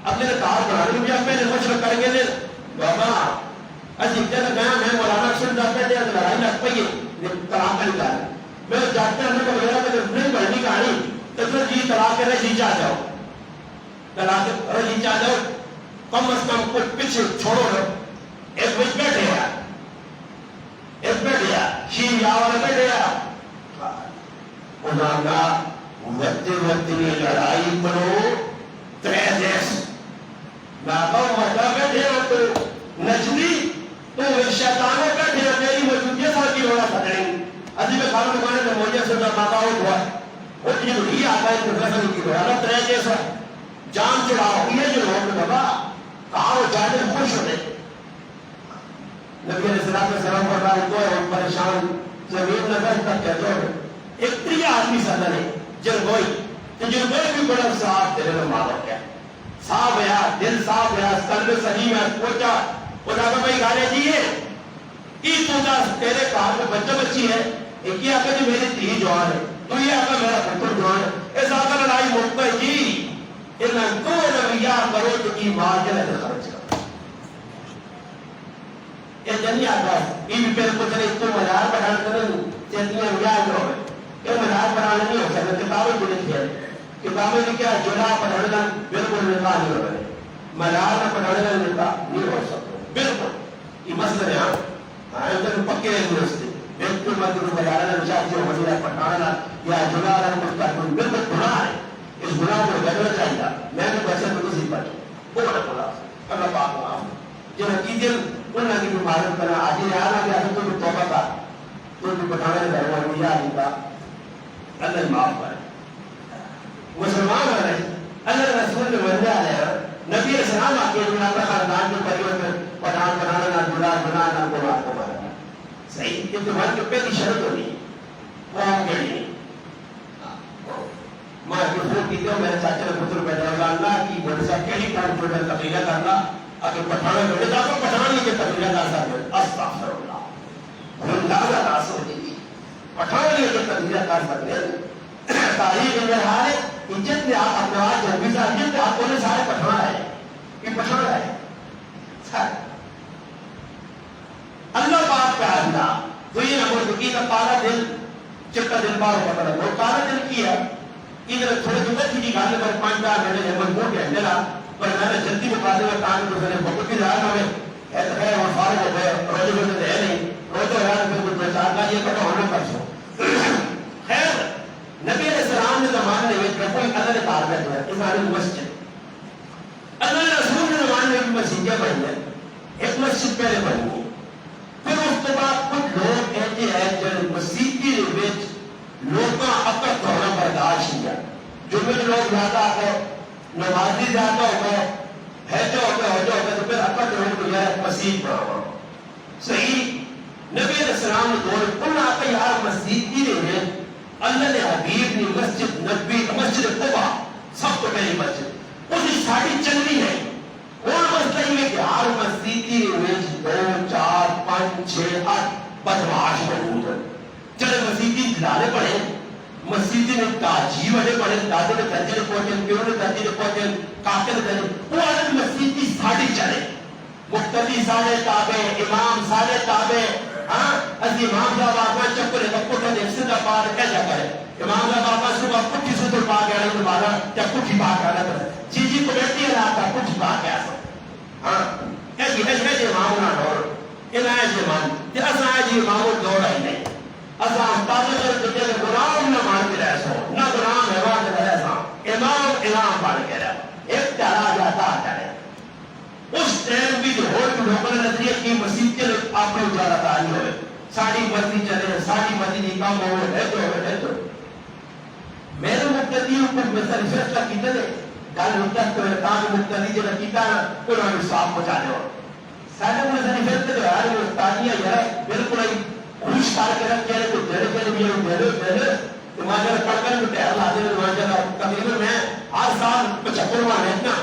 اپنے کار بنانے میں اپنے مشرق کریں گے بابا اجی جب میں مولانا سن جاتے ہیں لڑائی لگ پئی طلاق کا نکال میں جاتے ہیں کو میرا کہ نہیں پڑھنی کہانی تو پھر جی طلاق کرے جی چاہ جاؤ طلاق کرے جی چاہ جاؤ کم از کم کچھ پیچھے چھوڑو نا ایک بچ بیٹھے گا ایک بیٹھے گا شیر یا والا بیٹھے گا انہوں نے وقت میں لڑائی کرو ترے دیس ناکو مدہ بیٹھے ہو تو نجلی تو شیطانوں بیٹھے ہو میری موجودیت ساتھ کی روڑا پتڑیں عزیب خانوں نے کہنے کہ موجہ سے ماتا ہو دعا وہ تجھے بھی آتا ہے تو فیصلہ کی روڑا اللہ ترے دیس ہے جان چڑھاؤ یہ جو لوگ بابا کہاں وہ جاتے خوش ہوتے نبی علیہ السلام پر رہا تو ہے پریشان زمین نظر تک کہتے ہو ایک تری آدمی صدر ہے جرگوئی تو جرگوئی بھی بڑا صاحب تیرے میں مالو کیا صاحب ہے دل صاحب ہے قلب سلیم ہے پوچھا خدا کا بھائی گانے دیئے ای تو دا تیرے کار میں بچہ بچی ہے ایک یہ آقا جو میری تھی جوان ہے تو یہ آقا میرا پتر جوان ہے اس آقا لڑائی موقع ہے جی انہاں دو نبیہ کرو تو کی مار کے لئے خرچ کر یہ جنی آقا ہے یہ بھی پہلے پوچھ رہے اس کو مزار بڑھان کرنے چیتنیاں مجھا جو ہے یہ مزار بڑھانے نہیں ہو سکتا کتابیں جنہیں کیا ہے کتابیں نے کیا جنا پڑھنے کا بالکل نکاح نہیں ہو رہے مزار نہ پڑھنے کا نکاح نہیں ہو سکتا بالکل یہ مسئلہ ہے ہاں تو پکے ہیں درستے بالکل مطلب مزار نہ چاہتے ہو مزار پڑھانا یا جنا نہ مستقبل بالکل گناہ ہے اس گناہ کو گھرنا چاہیے میں نے پیسے کو کسی پر وہ بڑا بولا اللہ پاک معاف جو نتیجے انہوں نے مبارک کرنا آج یہ آنا کہ اگر تو توبہ کا تو بھی بتانے کا دروا دیا نہیں کا اللہ معاف کرے مسلمان آ رہے اللہ رسول نے بندے آ رہے نبی السلام آ کے اپنا خاندان کے پریوار پٹھان بنانا نہ جڑا بنانا نہ گناہ کو مارنا صحیح یہ تمہاری جو پہلی شرط ہوتی وہ ہم کہہ نہیں میں فون کی میرے چاچا نے پتر پیدا ہوگا اللہ کی بڑی صاحب کیلی کام پر تقریر کرنا اگر پٹھانے بیٹے تو پٹھان ہی کے تقریر کر سکتے استغفر اللہ ہم دادا راس ہو جائے گی بھی یہ تبدیل کر سکتے ہیں تاریخ میں حال ہے جتنے آپ اپنے آپ جو بھی جتنے آپ کو سارے پٹھان آئے یہ پٹھان آئے سارے اللہ پاک کا اللہ تو یہ نمبر کی کا کالا دل چکا دل بار پکڑا وہ کالا دل کیا ادھر تھوڑے دن کی گانے پر 5-4 گھنٹے نمبر موٹ ہے جلا پر میں نے جلدی مقابلے میں کام کو سنے بہت بھی زیادہ ہمیں ایسا ہے اور فارغ ہو گئے روزے بندے ہے نہیں روزے ہے پھر کچھ پرچار کا یہ پتہ ہونا کر سو خیر نبی علیہ السلام نے زمانے میں کوئی اللہ نے تعلق ہے امام مسجد اللہ رسول نے زمانے میں مسجد بنی ہے ایک مسجد پہلے بنی ہے پھر اس کے بعد کچھ لوگ کہتے ہیں جو مسجد کے وچ لوگاں اکڑ ہونا برداشت کیا جو بھی لوگ زیادہ آ گئے نمازی زیادہ ہو گئے ہے جو ہو گئے تو پھر اکڑ ہونے کو یہ مسجد بناؤ صحیح نبی علیہ السلام نے دور کل آ کے یار مسجد کی رہے اللہ نے حبیب نے مسجد نبی مسجد قبا سب تو پہلی مسجد اس ساڑھی چلنی ہے اور مسئلہ یہ کہ ہر مسجد کی روز 2 4 5 6 8 بدماش موجود ہے چلے مسجد کی دلانے پڑے مسجد میں تاجی بڑے بڑے دادے نے درجے پہنچے پیوں نے درجے پہنچے کاکے نے درجے وہ آج مسجد کی ساڑھی چلے مقتدی سارے تابع امام سارے تابع ہاں از امام صاحب آگا چکرے کا پٹھا دیکھ سے دفار کیسا کرے امام صاحب آگا صبح پٹھی سے تو پاک ہے تو مالا کیا پٹھی پاک ہے کرے چیزی کو بیٹھی ہے لاتا پٹھی پاک ہے ہاں ایسی امام نہ دور انہیں ایسی امام کہ ایسا ایسی امام دور آئی نہیں ایسا تازہ کر کے کہ غلام نہ مان کے رہ سو نہ غلام حیوان کے رہ سو امام بن کے رہ ایک چلا جاتا چلے اس ٹائم بھی جو لوگوں نے نظریہ کی مسجد کے آپ نے اجارہ تاری ہوئے ساڑھی مسجد چلے ساڑھی مسجد کام ہوئے ہے تو میرے مقتدی اوپر مثل فیصلہ کا کیتے دے گل مقتد کو کام مقتدی جو کیتا نا انہوں نے صاف پہنچا دے سارے مثل فیصلہ جو یار وہ استادیاں یار بالکل ہی خوش کر کے رکھ کے تو دے بھی دے تو ماجر پڑھ کر تو ٹہل لا دے ماجر تقریبا میں ہر سال 75 ماہ رہتا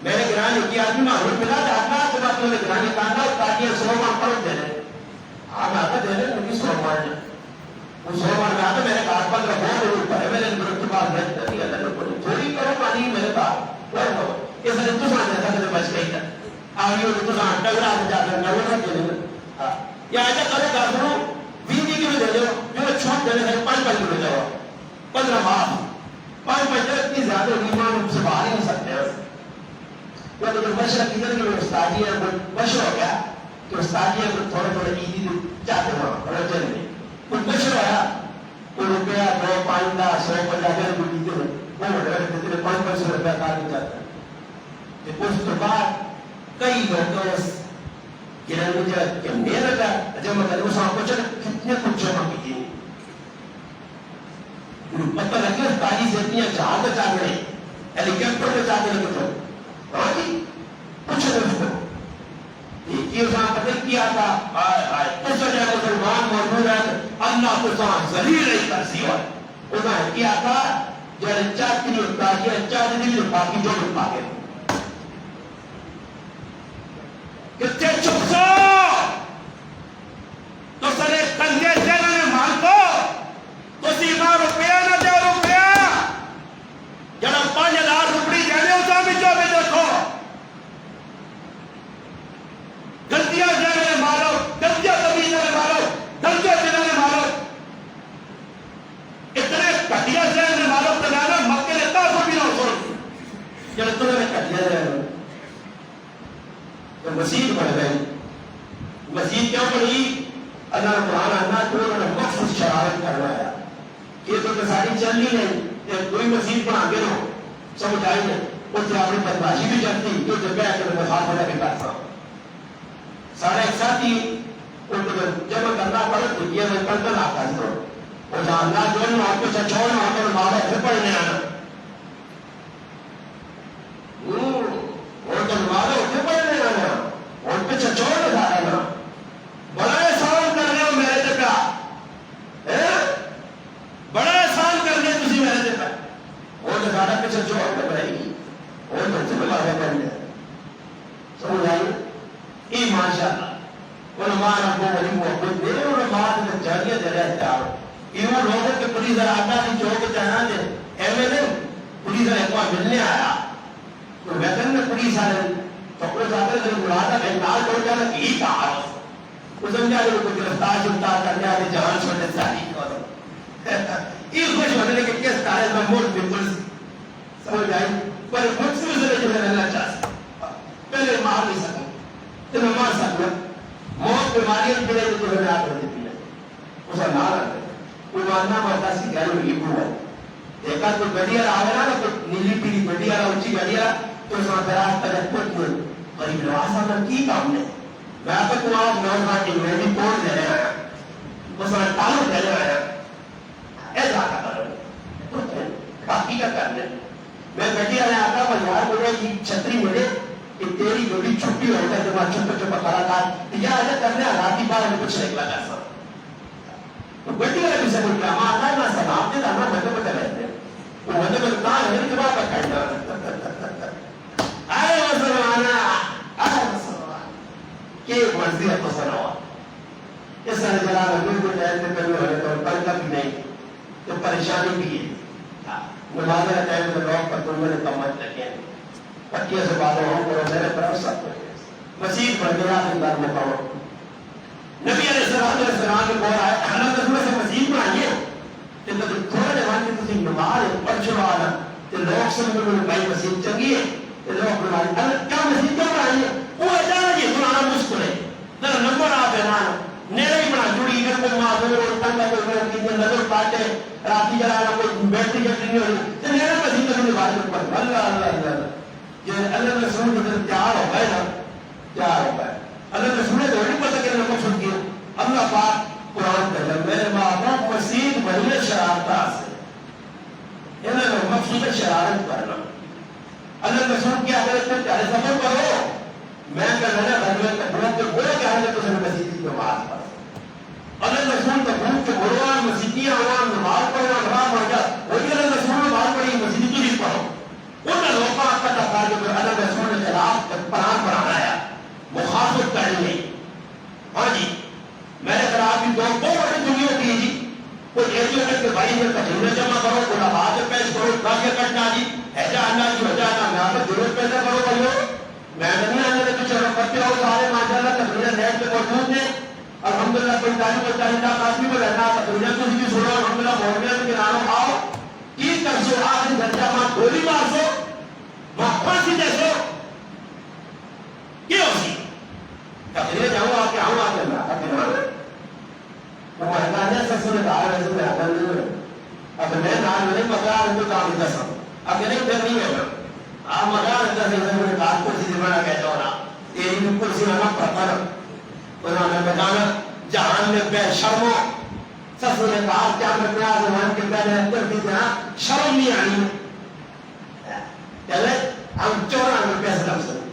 میں نے گرانی کی آدمی معلوم ملا تھا اپنا تو بات میں گرانی کہا تاکہ 100 مان پڑھ دے رہے آپ آتا دے رہے مجھے 100 مان وہ 100 مان کہا تو میں نے کہا پر رکھا ہے اوپر ہے میں نے مرتبہ بعد میں تھی اللہ نے بولی تھوڑی کرو پانی میرے پاس یہ سر تو سان جیسا کہ بچ گئی تھا آگے وہ تو سان ڈگرا سے جا کر نہ دے دے یا ایسا کرو کر سنو 20 کلو دے دو جو چھوٹ دے دے 5 کلو دے دو 15 ماہ 5 اتنی زیادہ ایمان سے باہر نہیں سکتے تو مشرق کدھر کے استادی ہے مشر ہو گیا تو استادی ہے تھوڑے تھوڑے عیدی چاہتے ہو رجل میں کچھ مشر ہوا وہ روپیہ 2 5 10 150 روپئے دیتے ہیں وہ دیتے 500 روپیہ کار کے چاہتا ہے اس کے بعد کئی لوگوں کہ میرا کا جب مطلب اس آپ کو چلے کتنے کچھ جمع کی تھی پتہ لگے استادی سے اتنی جہاز چاہ رہے ہیلی کاپٹر میں چاہتے لگے تو کچھ نہیں کو یہ ساتھ پتہ کیا تھا اس جگہ مسلمان موجود ہے اللہ کو ساتھ ذلیل نہیں کر سیوا انہوں نے کیا تھا جب چاہتی ہوتا ہے چاہتی نہیں ہوتا کہ جو لوگ پاگے کتے چپ سو تو سرے کنگے جنہ نے مان کو تو سیما روپیہ نہ دے روپیہ جنہ 5000 روپی جانے اسا بھی جو بھی دیکھو گلتیاں جانے مارو گلتیاں کبھی جانے مارو گلتیاں جانے مارو اتنے کٹیا جانے مارو تنانا مکے نے تاسو بھی نہ سوڑ جب تمہیں نے کٹیا جانے تو مسجد پڑھ گئی مسجد کیوں پڑھی اللہ قرآن اللہ کو انہوں نے مخصوص شرارت کروایا یہ تو ساری چلنی نہیں کہ کوئی مسجد بنا کے نو سمجھ آئی نہیں اس سے اپنی بدماشی بھی چلتی جو جگہ ہے کہ میں خاص ہونے کے کرتا ہوں سارے ایک ساتھ ہی ان کو جمع کرنا پڑے تو یہ میں کل آتا ہے اور جہاں اللہ جو ہے آپ کو چھوڑنا ہوتا ہے مارا پھر پڑھنے آنا اور تو مارا پھر پڑھنے آنا اور پہ چھوڑ نہ آنا بڑا احسان کر رہے ہو میرے جگہ بڑا احسان کر رہے تسی میرے جگہ اور تو زیادہ پہ چھوڑ نہ پڑے گی اور تو سے بلا ہے کرنے سمجھ آئی ای ماشاءاللہ علماء کو ولی محبت دے علماء نے جاریہ دے رہے ہیں یہ لوگ کہ پولیس آتا تھی چوک چاہنا تھے ایم ایل اے پولیس ایک بار ملنے آیا تو ویتن میں پولیس آئے تو پولیس آتے تھے بلاتا کہ نال چھوڑ جانا کہ ہی کہا وہ سمجھا کہ وہ گرفتار چھوٹا کرنے آتے جوان چھوڑنے ساری کرو یہ خوش ہونے کہ کس تارے میں موت بالکل سمجھ آئی پر مجھ سے بھی جو ہے اللہ چاہتا پہلے مار نہیں سکا تو میں مار سکتا موت بیماریاں پڑے تو تمہیں آپ کر دیتی ہے اسے نہ رکھتے کوئی ماننا مرتا سی گھر میں لیبو ہے ایک آدھ کوئی گڑیا رہا ہے نا کوئی نیلی پیلی گڑیا رہا اونچی گڑیا تو اس میں دراز تک کوئی قریب نواسا میں کی کام نے میں آپ کو آپ نوزان کی میں بھی توڑ دے رہے ہیں اس میں تعلق دے رہے ہیں ایسا کا کرو باقی کا کرنے میں گڑیا رہے آتا پر یار بولے کہ چھتری ملے کہ تیری گڑی چھٹی ہوتا ہے جب آپ چھپا چھپا کرا کار یا ایسا کرنے راتی بار میں کچھ نکلا کر سا تو گڑی والے بھی سے بول کے ہم آتا ہے نا سلام دے دانا مجھے پتہ رہتے ہیں وہ مجھے پتہ ہے کہ بات کا کھڑنا آئے مسلمانا آئے مسلمان کہ ایک مرضی ہے پسند ہوا اس طرح جلا رہے کو ٹائم میں کرنے والے تو پڑھتا بھی نہیں تو پریشانی بھی ہے ملازہ ٹائم میں لوگ پر تم نے کمت لگے پکیے سے باتوں ہوں کو میرے پر سب مسیح پر گیا اندر میں پڑھو نبی علیہ السلام نے بولا ہے اللہ رسول سے مسیح بنائیے کہ تو تھوڑا جوان کی تسی نماز پڑھ چھوڑا کہ لوگ سن میں بھائی مسیح چنگی ہے کہ لوگ بنائیے اللہ کیا مسیح کیا بنائیے وہ اجازت یہ سنانا مشکل ہے ذرا نمبر آپ ہے نا نیرے ہی بنا جڑی اگر کوئی معذور اور تنگا کوئی میرے کی نظر پاتے راتی جلانا کوئی بیٹری جب نہیں ہوئی تو نیرے مسیح کا بھی بات پڑھ اللہ اللہ اللہ یہ اللہ رسول کے تیار ہو گئے نا تیار ہو گئے اللہ رسول نے تو نہیں پتہ کہ نمبر سن کیا اللہ پاک قرآن کا جب میرے محبوب مسیح بنی شرارتہ سے انہوں نے مقصود شرارت کرنا اللہ رسول کی اگر اتنے پیارے سفر کرو میں کہنا بھگوان کا بھوک کے بڑا کہا ہے تو سن مسیح کی نماز پڑھ اللہ رسول کا بھوک کے بڑوان مسیحی آوان نماز پڑھنا نماز پڑھ جا وہی اللہ رسول نے نماز پڑھی مسیحی تو نہیں پڑھو انہوں نے لوگوں کا تفار جو اللہ رسول نے خلاف پران بنانا ہے مخاطب کرنے ہاں جی میرے خلاف بھی دو بڑے دنیا کی جی کوئی ایسی وقت کے بھائی میں کٹھینے جمع کرو کوئی آباد پیش کرو کاغذ کٹنا جی ایسا اللہ کی وجہ نہ میں آپ ضرورت پیدا کرو بھائیو میں نہیں آنے لگے چلو کرتے ہو سارے ماشاءاللہ تقریر نیٹ پہ موجود ہیں الحمدللہ کوئی تعلیم و تعلیم آدمی کو رہنا تقریر تو بھی سنو الحمدللہ بولنے کے نام آؤ کی کر سو آخری درجہ ماں گولی مار سو ماں پھانسی دے سو کیا ہوگی تقریر جاؤں آ کے آؤں آ کے میں آتا کہ وہ مہنگانے سے سنے دار ویسے میں آتا نہیں ہے اب میں نال میں نہیں پکڑا ان کو کام نہیں دسا اب یہ نہیں کرنی ہے آپ مگا اندر سے میں کار کو چیزیں بنا کہتا ہوں نا یہ بالکل سی نہ پڑتا نا انہوں نے بتانا جہان میں بے شرمو سسو نے کہا کیا میں اپنے آزمان کے پہلے اندر بھی جہاں شرم نہیں آنی چلے ہم 94 پیسے لگ سکتے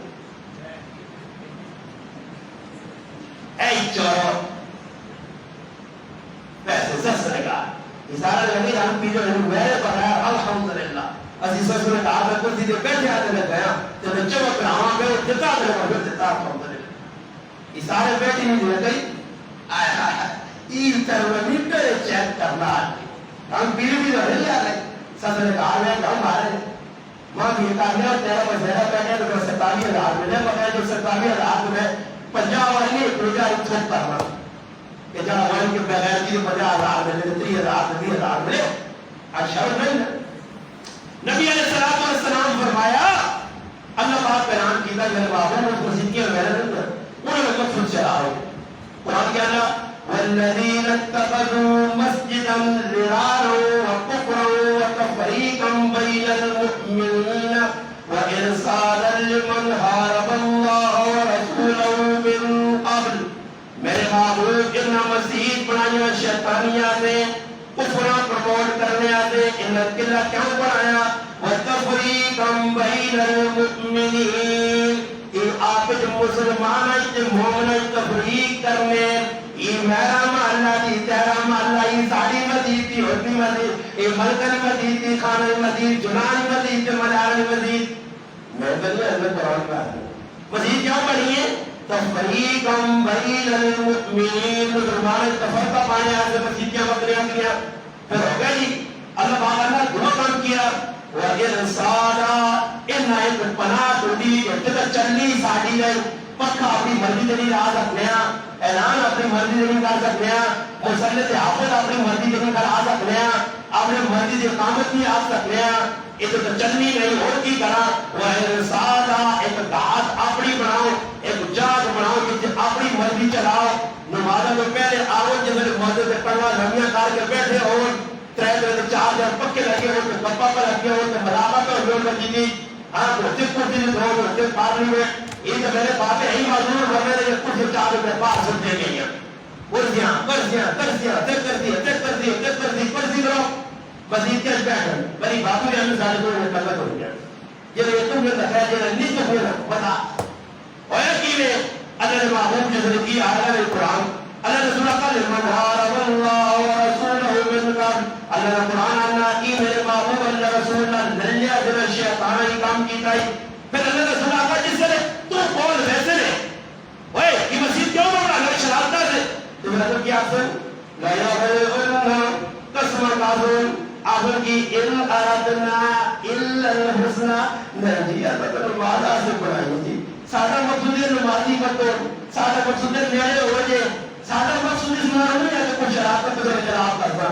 اے چور پیسے سس لگا اشارہ لگی ہم پیجو ہم میرے پڑھایا الحمدللہ اسی سسو نے کہا میں کرسی دے بیٹھے آتے میں گیا جب میں چمک رہا ہوں میں جتا دے رہا ہوں جتا الحمدللہ اشارے بیٹھی نہیں دے گئی آیا این ترونی پہ چیک کرنا ہم پیلی بھی رہے لیا رہے سس نے کہا میں کہا مارے ماں بھی کہا تیرا بزیرہ بیٹھے تو 27,000 ملے بغیر جو 27,000 میں 50 والی پروجا اتھوک کرنا کہ جہاں ہمارے کے بغیر کی 50,000 ملے 30,000 20,000 ملے اشار نہیں نبی علیہ السلام فرمایا اللہ پاک پیران کیتا جنہ بابوں میں مسیحیوں میں رہنے انہوں نے مقصود چلا ہو قرآن کیا نا والذین اتخذوا مسجدا ضرارا وكفرا وتفريقا بين المؤمنين وإرصادا لمن حارب الله ورسوله من قبل میرے محبوب اتنا مسجد بنایا شیطانیہ سے کفرا پروموٹ کرنے آتے ان قلعہ کیوں بنایا وتفريقا بين المؤمنين یہ آپ جو مسلمان ہے مومن تفریق کرنے یہ میرا محلہ دی تیرا محلہ یہ ساڑی مزید تھی ہوتی مزید یہ ملکن مزید تھی خانہ مزید جنانی مزید تھی ملال مزید میں بنی اللہ قرآن کا ہے مزید کیوں بنی ہے تفریقا بین المؤمنین، مسلمان تفرقہ پانے آج سے مسیحیاں بکریاں کیا، پھر ہو گیا جی اللہ پاک اللہ دعا کام کیا وَإِنْ صَادَا اِنَّا ایک پناہ ٹوٹی جب چلنی ساڑھی گئی پکا اپنی مرضی سے نہیں آ سکتے ہیں، اعلان اپنی مرضی سے نہیں کر سکتے ہیں، مسلط حافظ اپنی مرضی سے نہیں کر آ سکتے ہیں، اپنی مرضی سے اقامت نہیں آ سکتے ہیں، یہ تو چلنی نہیں اور کی کرا وَإِنْ صَادَا ایک دھات اپنی بناؤ، ایک جاگ بناؤ کہ اپنی مرضی چلاؤ، نمازوں میں پہلے آؤ جب مسجد سے پڑھنا لمیاں کار کے بیٹھے ہو ترے چار جب پکے لگے ہو تو پپا پر لگے ہو تو ملاقہ پر ہو تو جی ہاں بچے کرسی سے دھو بچے پارلیمنٹ یہ تو میرے باتیں یہی معذور بن رہے ہیں کرسی چار روپے پاس سمجھے گئی ہیں کرسیاں کرسی کرو مزید کے بیٹھن بڑی باتوں نے ہمیں سارے دور میں کلت ہو گیا یہ تم نے دکھایا جائے نہیں تو پھر بتا ہویا کی میں اللہ نے معمول جس نے کی آیا ہے قرآن اللہ رسول کا لمن حارب اللہ ورسولہ من قبل اللہ نے قرآن اللہ کی میرے معمول اللہ رسول اللہ للیا جل شیطانہ ہی کام کی تائی پھر اللہ رسول کا جس سے تو بول ویسے نے اوے یہ مسجد کیوں بنا اللہ شرارتہ سے تو میرا تو کیا سن لا یغلغن قسم قاسم آخر کی ان ارادنا الا الحسنہ نہیں اللہ کا وعدہ سے بڑھائی تھی سادہ مقصود نمازی کا تو سادہ مقصود نیارے ہو جائے سادہ مقصود اس میں نہیں ہے کہ کوئی شرارت کو خلاف کرتا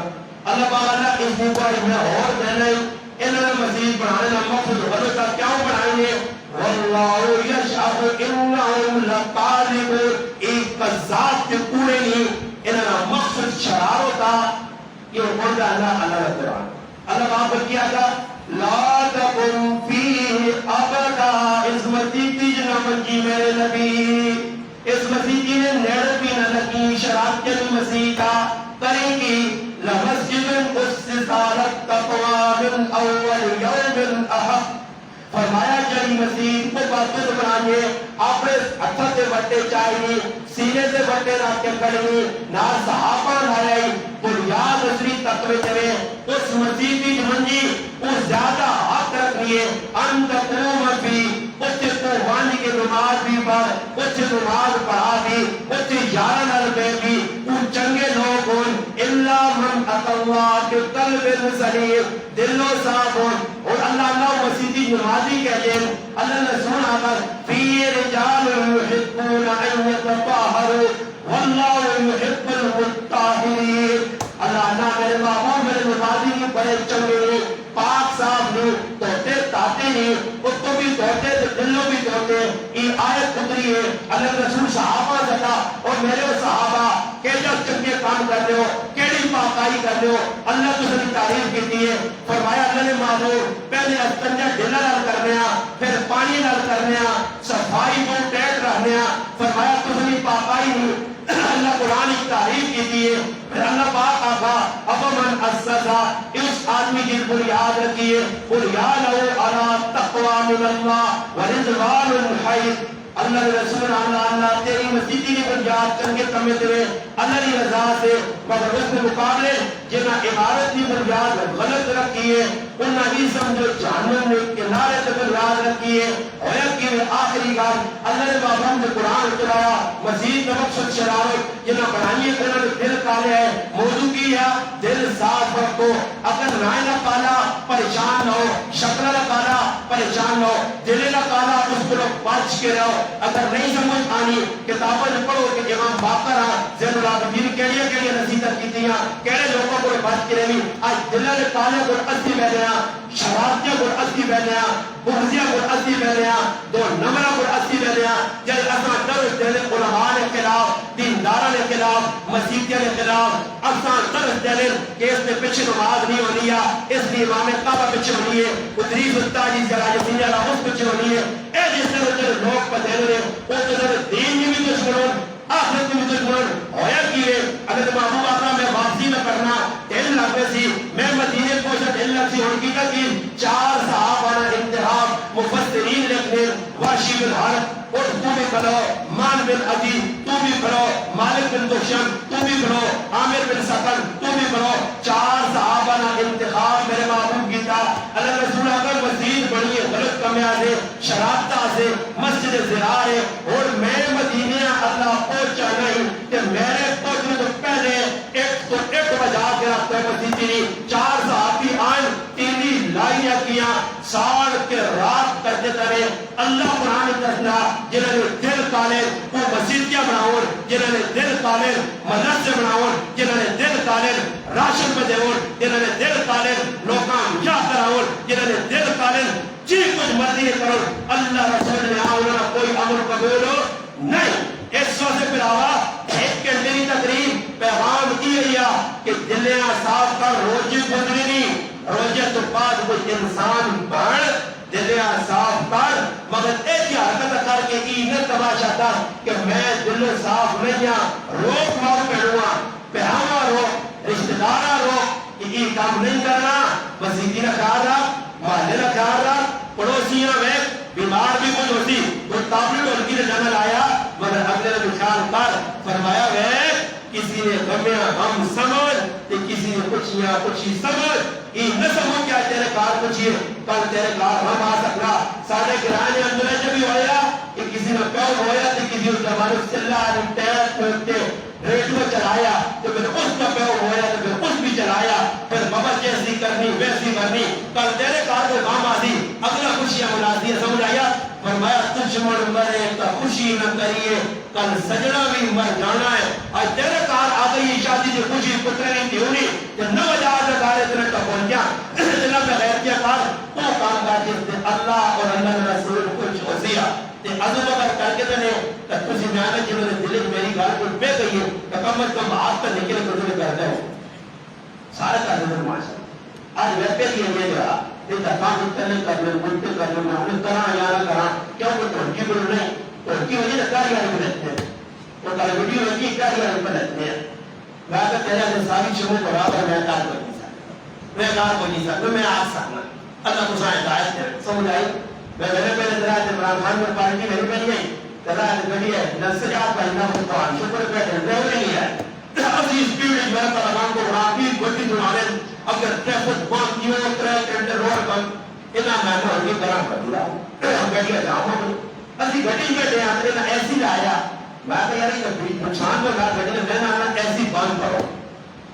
اللہ پاک اللہ اس دن کو میں اور دینا انہوں نے مزید بڑھانے کا مقصود غلط کا کیوں بڑھائیں گے واللہ یشعب انہم لقالبون ایک قذاب کے کوڑے نہیں انہوں نے مقصد شرار ہوتا یہ کون کا اللہ اللہ قرآن اللہ پاک نے کیا تھا لا تقم فیہ ابدا اس مسجد کی جناب کی میرے نبی اس مسجد کی نے نیڑ بھی نہ لگی شراب کے مسیح کا کریں گی لمسجد اسست علی التقوی من اول یوم احق فرمایا جی مسجد کو بات بنائیے آپ ہتھ سے بٹے چاہیے سینے سے بٹے رکھ کے کھڑی نہ صحابہ لائے بنیاد اسری تقوی چلے اس مسجد کی منجی اس زیادہ حق رکھیے ان تقوم فی کچھ قربانی کی نماز بھی پڑھ کچھ نماز پڑھا دی کچھ یارن البے بھی ان چنگے لوگ ہوں اللہ من اتاللہ کے قلب سلیم دلوں صاف ہوں اور اللہ اللہ مسیحی نمازی کہتے ہیں اللہ نے سنا کر فی رجال یحبون ان یتطہروا واللہ یحب المطہرین اللہ اللہ میرے محبوب میرے نمازی کی بڑے چنگے پاک صاحب نے توتے تاتے ہیں اس کو بھی توتے دلوں بھی توتے یہ آیت اتری ہے اللہ رسول صحابہ زدہ اور میرے صحابہ کہ جو چنگے کام کر رہے ہو کیڑی پاکائی کر رہے ہو اللہ تو سنی تعریف کی ہے فرمایا اللہ نے معذور پہلے استنجا ڈھلا نال کرنے پھر پانی نال کرنے صفائی کو ٹیٹ رہنے فرمایا تو سنی پاکائی نہیں اللہ قرآن کی تعریف کی ہے پھر اللہ پاک آقا افمن اسسا اس آدمی کی بنیاد رکھیے بنیاد علی تقوی من اللہ ورضوان حیث اللہ رسول اللہ تیری مسجد کی بنیاد چنگے کمے تیرے اللہ کی رضا سے مگر اس کے مقابلے جنہ عبادت کی بنیاد غلط رکھی ہے انہاں ہی سمجھو جہنم میں کنارے سے بنیاد رکھی ہے ہویا کہ آخری گال اللہ نے بابا نے قرآن اترایا مزید مقصد شرارت جنہ بنائیے انہوں نے دل کالے ہے موضوع کیا دل صاف رکھو اگر رائے نہ کالا پریشان ہو شکل نہ کالا پریشان ہو دل نہ کالا اس کو بچ کے رہو اگر نہیں سمجھ آنی کتابیں پڑھو کہ امام باقر زین العابدین کیڑی کیڑی نصیحت کیتیاں کیڑے لوگوں کو بچ کے رہی اج دل نے کالے کو اسی بیٹھے شرارتیاں کو اسی بیٹھے بغضیاں کو اسی بیٹھے دو نمبر کو اسی بیٹھے جب اساں درس دے علماء کے خلاف دینداراں کے خلاف مسیحیاں کے خلاف اساں درس دے کہ اس نے پیچھے نماز نہیں ہونی ہے اس لیے امام کعبہ پیچھے ہونی ہے ادریس استادی جگہ یہ سنیا لا اس پیچھے ہونی ہے اے جس طرح لوگ پتہ رہے او تو دین بھی دشمن آخرت بھی دشمن ہویا کی ہے اگر محبوب آقا میں واپسی میں کرنا دل لگے سی میں مدینے پہنچا دل لگ سی ان کی کا کی 4 صحابہ انتخاب مفسرین لکھنے واشی بن حرب اور تو بھی پڑھو مان بن عدی تو بھی پڑھو مالک بن دشم تو بھی پڑھو عامر بن سقل تو بھی پڑھو 4 صحابہ انتخاب میرے محبوب کی تھا اللہ رسول اگر مزید بڑی غلط کمیاں سے شرارتہ سے مسجد زرار ہے اور میں مدینے 4 صحابی آئے تیلی لائیاں کیا سال کے رات کرتے رہے اللہ قرآن کرنا جنہوں نے دل کالے وہ مسجدیاں بناؤ جنہوں نے دل کالے مدرسے بناؤ جنہوں نے دل کالے راشن پہ دیو جنہوں نے دل کالے لوکاں یا کراؤ جنہوں نے دل کالے جی کچھ مرضی کرو اللہ رسول نے آؤنا کوئی امر قبول ہو نہیں اس وقت پھر آوا ایک گھنٹے کی تقریب پیغام کی رہی کہ دلیاں صاف کر روزے گزری نہیں روزے تو بعد کوئی انسان بڑھ دلیاں صاف کر مگر ایک حرکت کر کے اینا تماشا تھا کہ میں دل صاف نہیں ہوں روک مار پہنوا پہاوا رو رشتہ دارا رو کہ یہ کام نہیں کرنا مسیحی کا خیال رکھ محلے کا خیال رکھ پڑوسیاں میں بیمار بھی کچھ ہوتی وہ تابلو ڈولکی نے جنگل آیا مگر اگلے نے خیال کر فرمایا گئے کسی نے غمیاں غم سمجھ تے کسی نے کچھیاں کچھی سمجھ یہ نہ سمجھ کیا تیرے کار کچھی کل تیرے کار ہم آ سکنا سارے گرانے اندر جب بھی ہویا کہ کسی نے پیو ہویا تے کسی نے زمانے سے اللہ نے ٹیپ پھرتے ریڈیو چلایا تو پھر اس کا پیو ہویا تو پھر اس بھی چلایا پھر بابا جیسی کرنی ویسی کرنی کل تیرے کار کو کام آتی اگلا خوشیاں مناتی ہے سمجھ آیا فرمایا دشمن مرے تو خوشی نہ کریے کل سجنا بھی مر جانا ہے آج تیرے کار آ گئی شادی سے خوشی پترے نہیں تھی ہونی کہ 9000 کارے تیرے کا پہنچ گیا جناب میں غیر کیا کار وہ کام کرتے تھے اللہ اور اللہ نے رسول کچھ وسیع تے عزم اگر کر کے تنے کہ تسی جانے جنہوں نے دل میری گال کو بے گئی ہے کہ کم از کم آپ کا نکلے کو تمہیں کر دیں سارے کا نظر ماشاء آج میں پہ یہ گیا یہ دفعہ اتنے کرنے ملتے کرنے میں ہمیں کرا یا نہ کرا کیوں کوئی ترکی بول نہیں ترکی وجہ کاری آئی بلتے ہیں وہ کل ویڈیو وجہ کاری آئی بلتے ہیں میں کہا تیرے سے ساری شروع برابر میں کار کو نہیں سکتا میں کار کو نہیں سکتا میں آگ سکنا اللہ کو سائن دائت ہے سمجھ آئی میں میرے پہلے درائے عمران خان میں پارٹی میری پہلی گئی درائے گڑی ہے نسجات پہلنا مطبعان شکر پیٹر ڈیو نہیں ہے عزیز پیوڑی میرے پرگان کو رابی گوٹی دنانے اگر ٹریفک بان کیوں ٹریک انڈر روڈ بان انہا میں نے ہوگی گرام کر دیا گڑی ہے جاؤں ہوں اسی گڑی میں دے آتے ہیں ایسی لایا میں کہا یاری کہ نقصان میں کہا گڑی میں نے ایسی بان کرو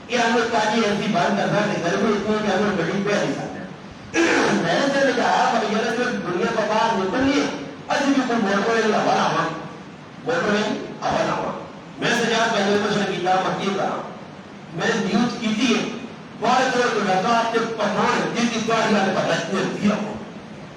یہ ہمیں کہا جی ایسی بان کرنا ہے گھر میں اتنی کہ ہمیں گڑی پہ نہیں سکتے میں نے سے کہا کہ یہ جو دنیا کا باہر نکلی اسی بھی کوئی موٹو ہے ہوا نہ موٹو نہیں ہوا نہ میں سجاد پہلے کو شروع کیا مکی کرا میں نے نیوز کی تھی بہت طور کو لگا کہ پہنان جن کی توڑی والے بدلتے دیا ہوں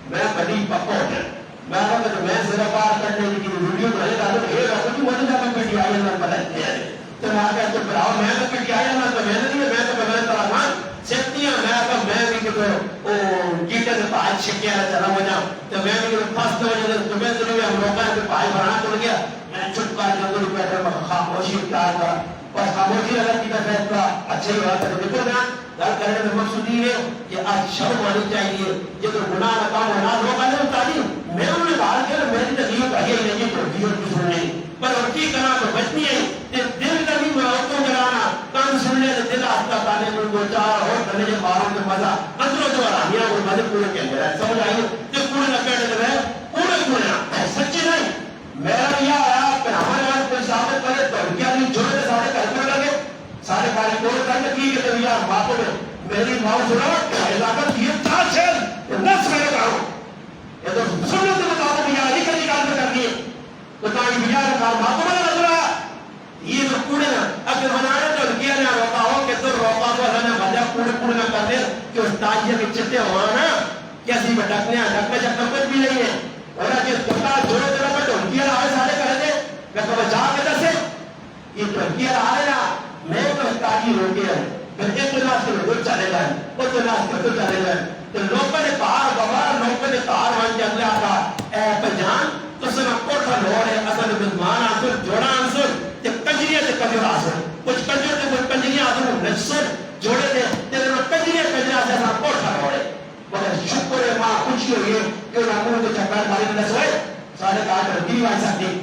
میں بڑی پکو ہے میں کہا کہ میں صرف بار کرنے کی ویڈیو بنائے گا تو یہ رکھو کہ مجھے جب میں پیٹی آئی اللہ بدلتے ہیں تو میں کہا تو پھر آؤ میں تو پیٹی آئی اللہ تو میں نے نہیں میں تو میں طرح مان سیکتیاں میں کہا میں بھی کہ تو گیٹے سے پائے چھکے آئے چلا ہو جاؤں تو میں بھی کہ پاس تو وجہ تو میں تو ہم لوگوں نے پائے بھرانا چل گیا میں چھٹ کر جنگل پیٹر میں خاموشی اختیار کر اور خاموشی اگر کی فیصلہ اچھا ہی ہوا تو دیکھو نا گل کرنے میں مقصود یہ ہے کہ آج شرم آنی چاہیے یہ تو گناہ نہ کام ہونا لوگ آنے اتاری میں انہوں نے کہا کہ میری تکلیف ہے یہ نہیں تو دیو کی سننے پر ان کی کہنا تو بچنی ہے کہ دل کا بھی عورتوں جلانا کان سننے سے دل آستا پانے میں دو چار اور کرنے کے باروں کے مزہ اندروں جو آرامیاں وہ مزے پورے کے اندر ہے سمجھ آئیے کہ پورے نہ پیٹے رہے پورے سچی نہیں میرا یہ آیا کہ ہمارے وہاں کوئی ثابت کرے تو کیا نہیں جوڑے سارے کلپر لگے سارے کارے کوڑ کرنے کی کہ تو یار باتوں میں میری ماں سنا علاقت یہ چار شہر نس میں کہوں یہ تو سننے سے بتاؤ کہ یار یہ کلی کار میں کرنی ہے تو تاکہ بیار کار باتوں میں لگ رہا یہ تو کوڑے نا اگر بنانے تو کیا نہ روکا ہو کہ تو روکا تو اللہ نے بھجا کوڑے نہ کر دے کہ اس تاجیہ کے چتے ہوا نا کیسی بٹکنے ہیں ڈھکنے چکر کچھ بھی نہیں ہے اور اگر کتا جوڑے دے رہا تو کیا آئے سارے کہہ دے کہ تو بچا کے دسے یہ تو کیا آئے نا میں تو تاجی ہو گیا ہے پھر ایک ناس کے لوگ چلے گئے وہ تو ناس کے تو چلے گئے تو لوگوں نے پہاڑ بابا لوگوں نے پہاڑ وہاں جنگلے آتا اے پجان تو سنا کوٹھا لوڑے اصل مزمان آسر جوڑا آنسر کہ کنجریہ سے کنجر آسر کچھ کنجر سے کچھ کنجریہ آسر نجسر جوڑے تھے تیرے لوگ کنجریہ کنجریہ سے اصلا کوٹھا لوڑے مگر شکر ہے ماں خوشی ہوئی ہے کہ انہوں نے چکر ماری میں نسوئے سارے کہا کر بھی آئی سکتی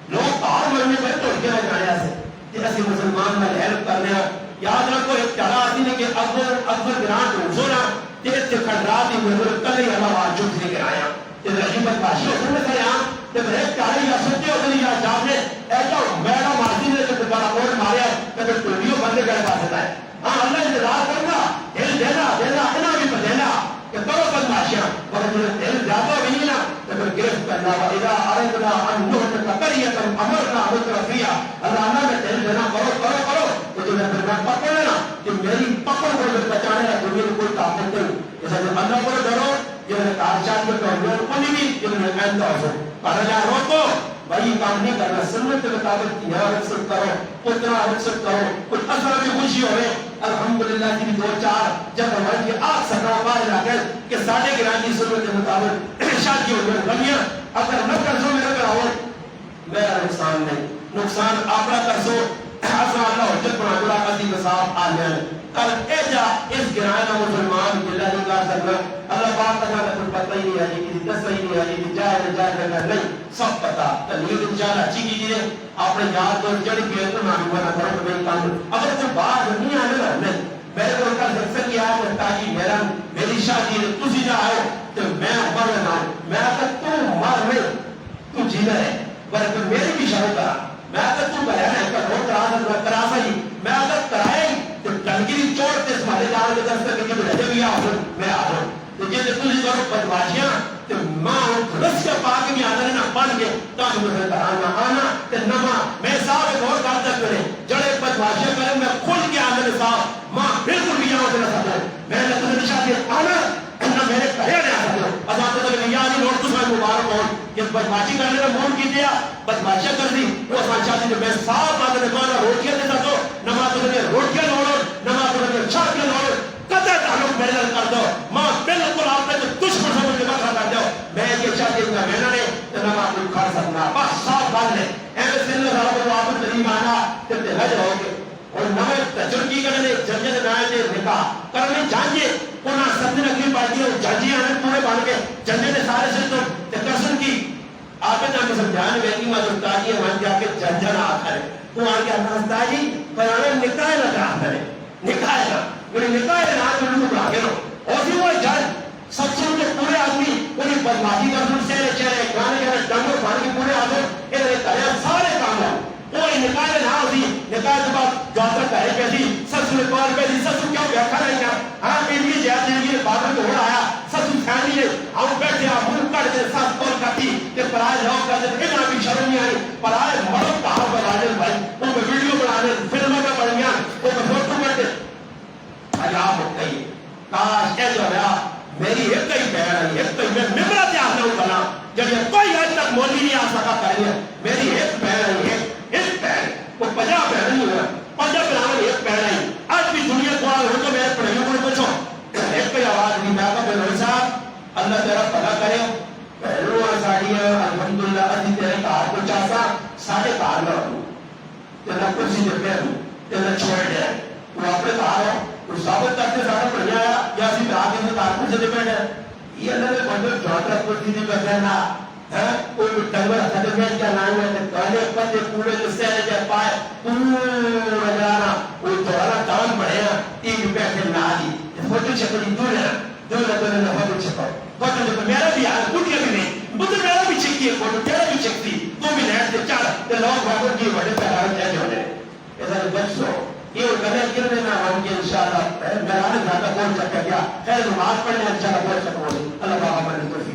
لوگ پہاڑ مرنے پر توڑ کے رکھانے سے جیسے مسلمان میں ہیلپ کرنے یاد رکھو ایک چلا آتی نے کہ اکبر گران روزونا تیرے سے کھڑراتی محضور کلی اللہ آجوز لے کے آیا تیرے رحیمت باشی ہو سننے سے یہاں جب ایک چاہے یا ستے ہوتے یا جامنے ایسا میرا مارتی نے جو بڑا موڑ ماریا کہ تو ٹولیوں بندے گئے پاس ہے ہاں اللہ انتظار کرنا دل دینا دینا اتنا بھی دینا کہ کرو بدماشیاں مگر جو دل زیادہ بھی نہیں نا تو پھر گرفت کرنا وَإِذَا أَرَدْنَا أَن نُّهْلِكَ قَرْيَةً أَمَرْنَا مُتْرَفِيهَا اللہ نے دل دینا کرو کرو کرو تو جو پھر میں پکڑ لینا کہ میری پکڑ کو جو بچانے کا دنیا میں کوئی طاقت نہیں جیسا جو اللہ کو ڈرو جو نے کارشان کے پہلوان کو نہیں بھی جو نے عین دور سے پڑھا جا روکو وہی کام نہیں کرنا سنت کے مطابق یہاں رخصت کرو اتنا رخصت کرو کچھ اثر بھی خوشی ہوئے الحمدللہ کی دو چار جب ہمارے کی آگ سکرا پائے لاکر کہ ساڑھے گرانی سنت کے مطابق شادی ہوئے غمیاں اگر نہ کر سو میرا کراؤ میرا نقصان نہیں نقصان آپڑا کر سو حسن اللہ حجت بنا جڑا قدی کے صاحب آلیاں کل اے جا اس گرائنہ مسلمان کی اللہ نہیں کہا سکنا اللہ پاک تکا کا کچھ پتہ ہی نہیں آئی کسی دس ہی نہیں آئی کسی جائے جائے نہیں سب پتا تنہید انشاءاللہ اچھی کیجئے آپ نے یاد دور جڑی پیئر تو معلوم ہے کرو تو میری کام اگر کوئی بات نہیں آنے گا نہیں میرے کو کل سکسر کیا ہے کہ تاکہ میری شادی ہے تسی نہ آئے تو میں مر نہ ہوں میں اگر تو مر میں تو جینا ہے بلکہ میری بھی شروع کرا میں اگر تو کرا ہے کہ روٹ کرا سہی میں اگر کرائے تو ٹنگری چوڑ کے اس مالے دار کے دستر کے جب رجے بھی آؤں میں آؤں تو جیسے تجھے کرو بدماشیاں تو ماں رس کے پاک میں آنا نہ بن گے تاکہ مجھے کرانا آنا تو نما میں صاحب ایک اور کارتا کرے جڑے بدماشیاں کریں میں کھل کے آنا صاحب ماں بالکل بھی آؤں دینا سکتا میں نے تجھے نشاہ آنا نہ میرے کہے نہیں آ سکتا اب آپ نے کہا یا نہیں نوٹ تو میں مبارک ہوں کہ بدماشی کرنے کا مون کی دیا بدماشیاں کر دی وہ آسان شادی جو میں صاحب آتا نے کہا روٹیاں دیتا تو نماز نے روٹیاں لوڑو نماز نے چھاکیاں لوڑو قطع تعلق میرے لئے کر دو ماں بالکل آپ نے دشمن سمجھ کے بات کر دو میں یہ چاہتی ہوں میں نے تو نماز کوئی کھا سکنا بس صاحب بات نے اہم سن اللہ کو آپ نے تریم آنا کہ حج ہو گے اور نمے تجربی کرنے جنجے نائے دے نکاح کرنے جانجے انہاں سمجھنے کی پارٹی اور جانجی آنے پورے بان کے جنجے نے سارے سلطن تکرسن کی آپ نے ہمیں سمجھانے بیٹی ماں دستاجی ہمان کے آکے جنجا نہ آتا ہے تو آگے اللہ دستاجی پرانے نکاح نہ آتا ہے نکاح نہ میرے نکاح نہ آتا ہے انہوں آگے رو اور بھی وہ جن سب سے انہیں پورے آدمی انہیں بدماشی کر دور سے چہرے گانے کے ڈنگوں پانے کے پورے آدھے انہیں کرے سارے کام ہوں کوئی نکاح نہ ہوتی نکاح کے بعد جاتا کہے پیسی سس میں پار پیسی سس کیوں بیٹھا رہی ہیں ہاں میری جہاں زندگی بابر کو ہو رہا سس فیملی ہے ہم بیٹھے آپ مل کر دے سس کون کرتی کہ پرائے لوگ کر دے اتنا بھی شرم نہیں آئی پرائے مرد کہاں بنا دے بھائی ان میں ویڈیو بنا دے فلموں میں بڑھ گیا ان میں فوٹو کر دے عجاب ہو گئی کاش اے جو ہے میری ایک کئی بہن ہے ایک کئی میں ممرہ تیار نہ بنا جب یہ کوئی آج تک مولی نہیں آ سکا کرنے میری ایک بہن ہے ایک بہن وہ 50 بہن نہیں ہے 50 بہن ایک بہن ہے آج بھی دنیا کو آج ہو تو میں پڑھائیوں کو پوچھو ایک کوئی آواز نہیں میں آقا بہنوئی صاحب اللہ تیرا پڑھا کرے پہلو آزادی ہے الحمدللہ ادھی تیرے کار کو چاہتا ساڑھے کار نہ ہوں تیرا کرسی جب میں ہوں تیرا چھوڑ دے تو آپ نے کہا ہے تو ثابت کرتے سارا پڑھیا ہے یا صرف آگے سے کار کو سے ڈیپینڈ ہے یہ اللہ نے بندر جوانتر کو دیدی کر دینا کوئی ڈنگر خدمت کیا نام ہے کہنے پتے پورے جسے ہے جائے پائے پورا جانا کوئی دوارا ٹاؤن بڑھے ہیں 3 روپے کے نہ دی فوٹو چکلی دور ہے دور ہے دور ہے فوٹو چکو فوٹو چکو میرا بھی آگا کچھ بھی نہیں مجھے میرا بھی چکی ہے فوٹو تیرا بھی چکتی تو بھی نیٹ سے چاڑا تو لوگ بابر کی بڑے پیغام جائے ہونے ایسا بچ سو یہ کرنے گرنے نہ ہوں گے انشاءاللہ میں آنے جاتا کون چکا گیا خیر نماز پڑھنے انشاءاللہ کون چکا ہوگی اللہ بابا بڑھنے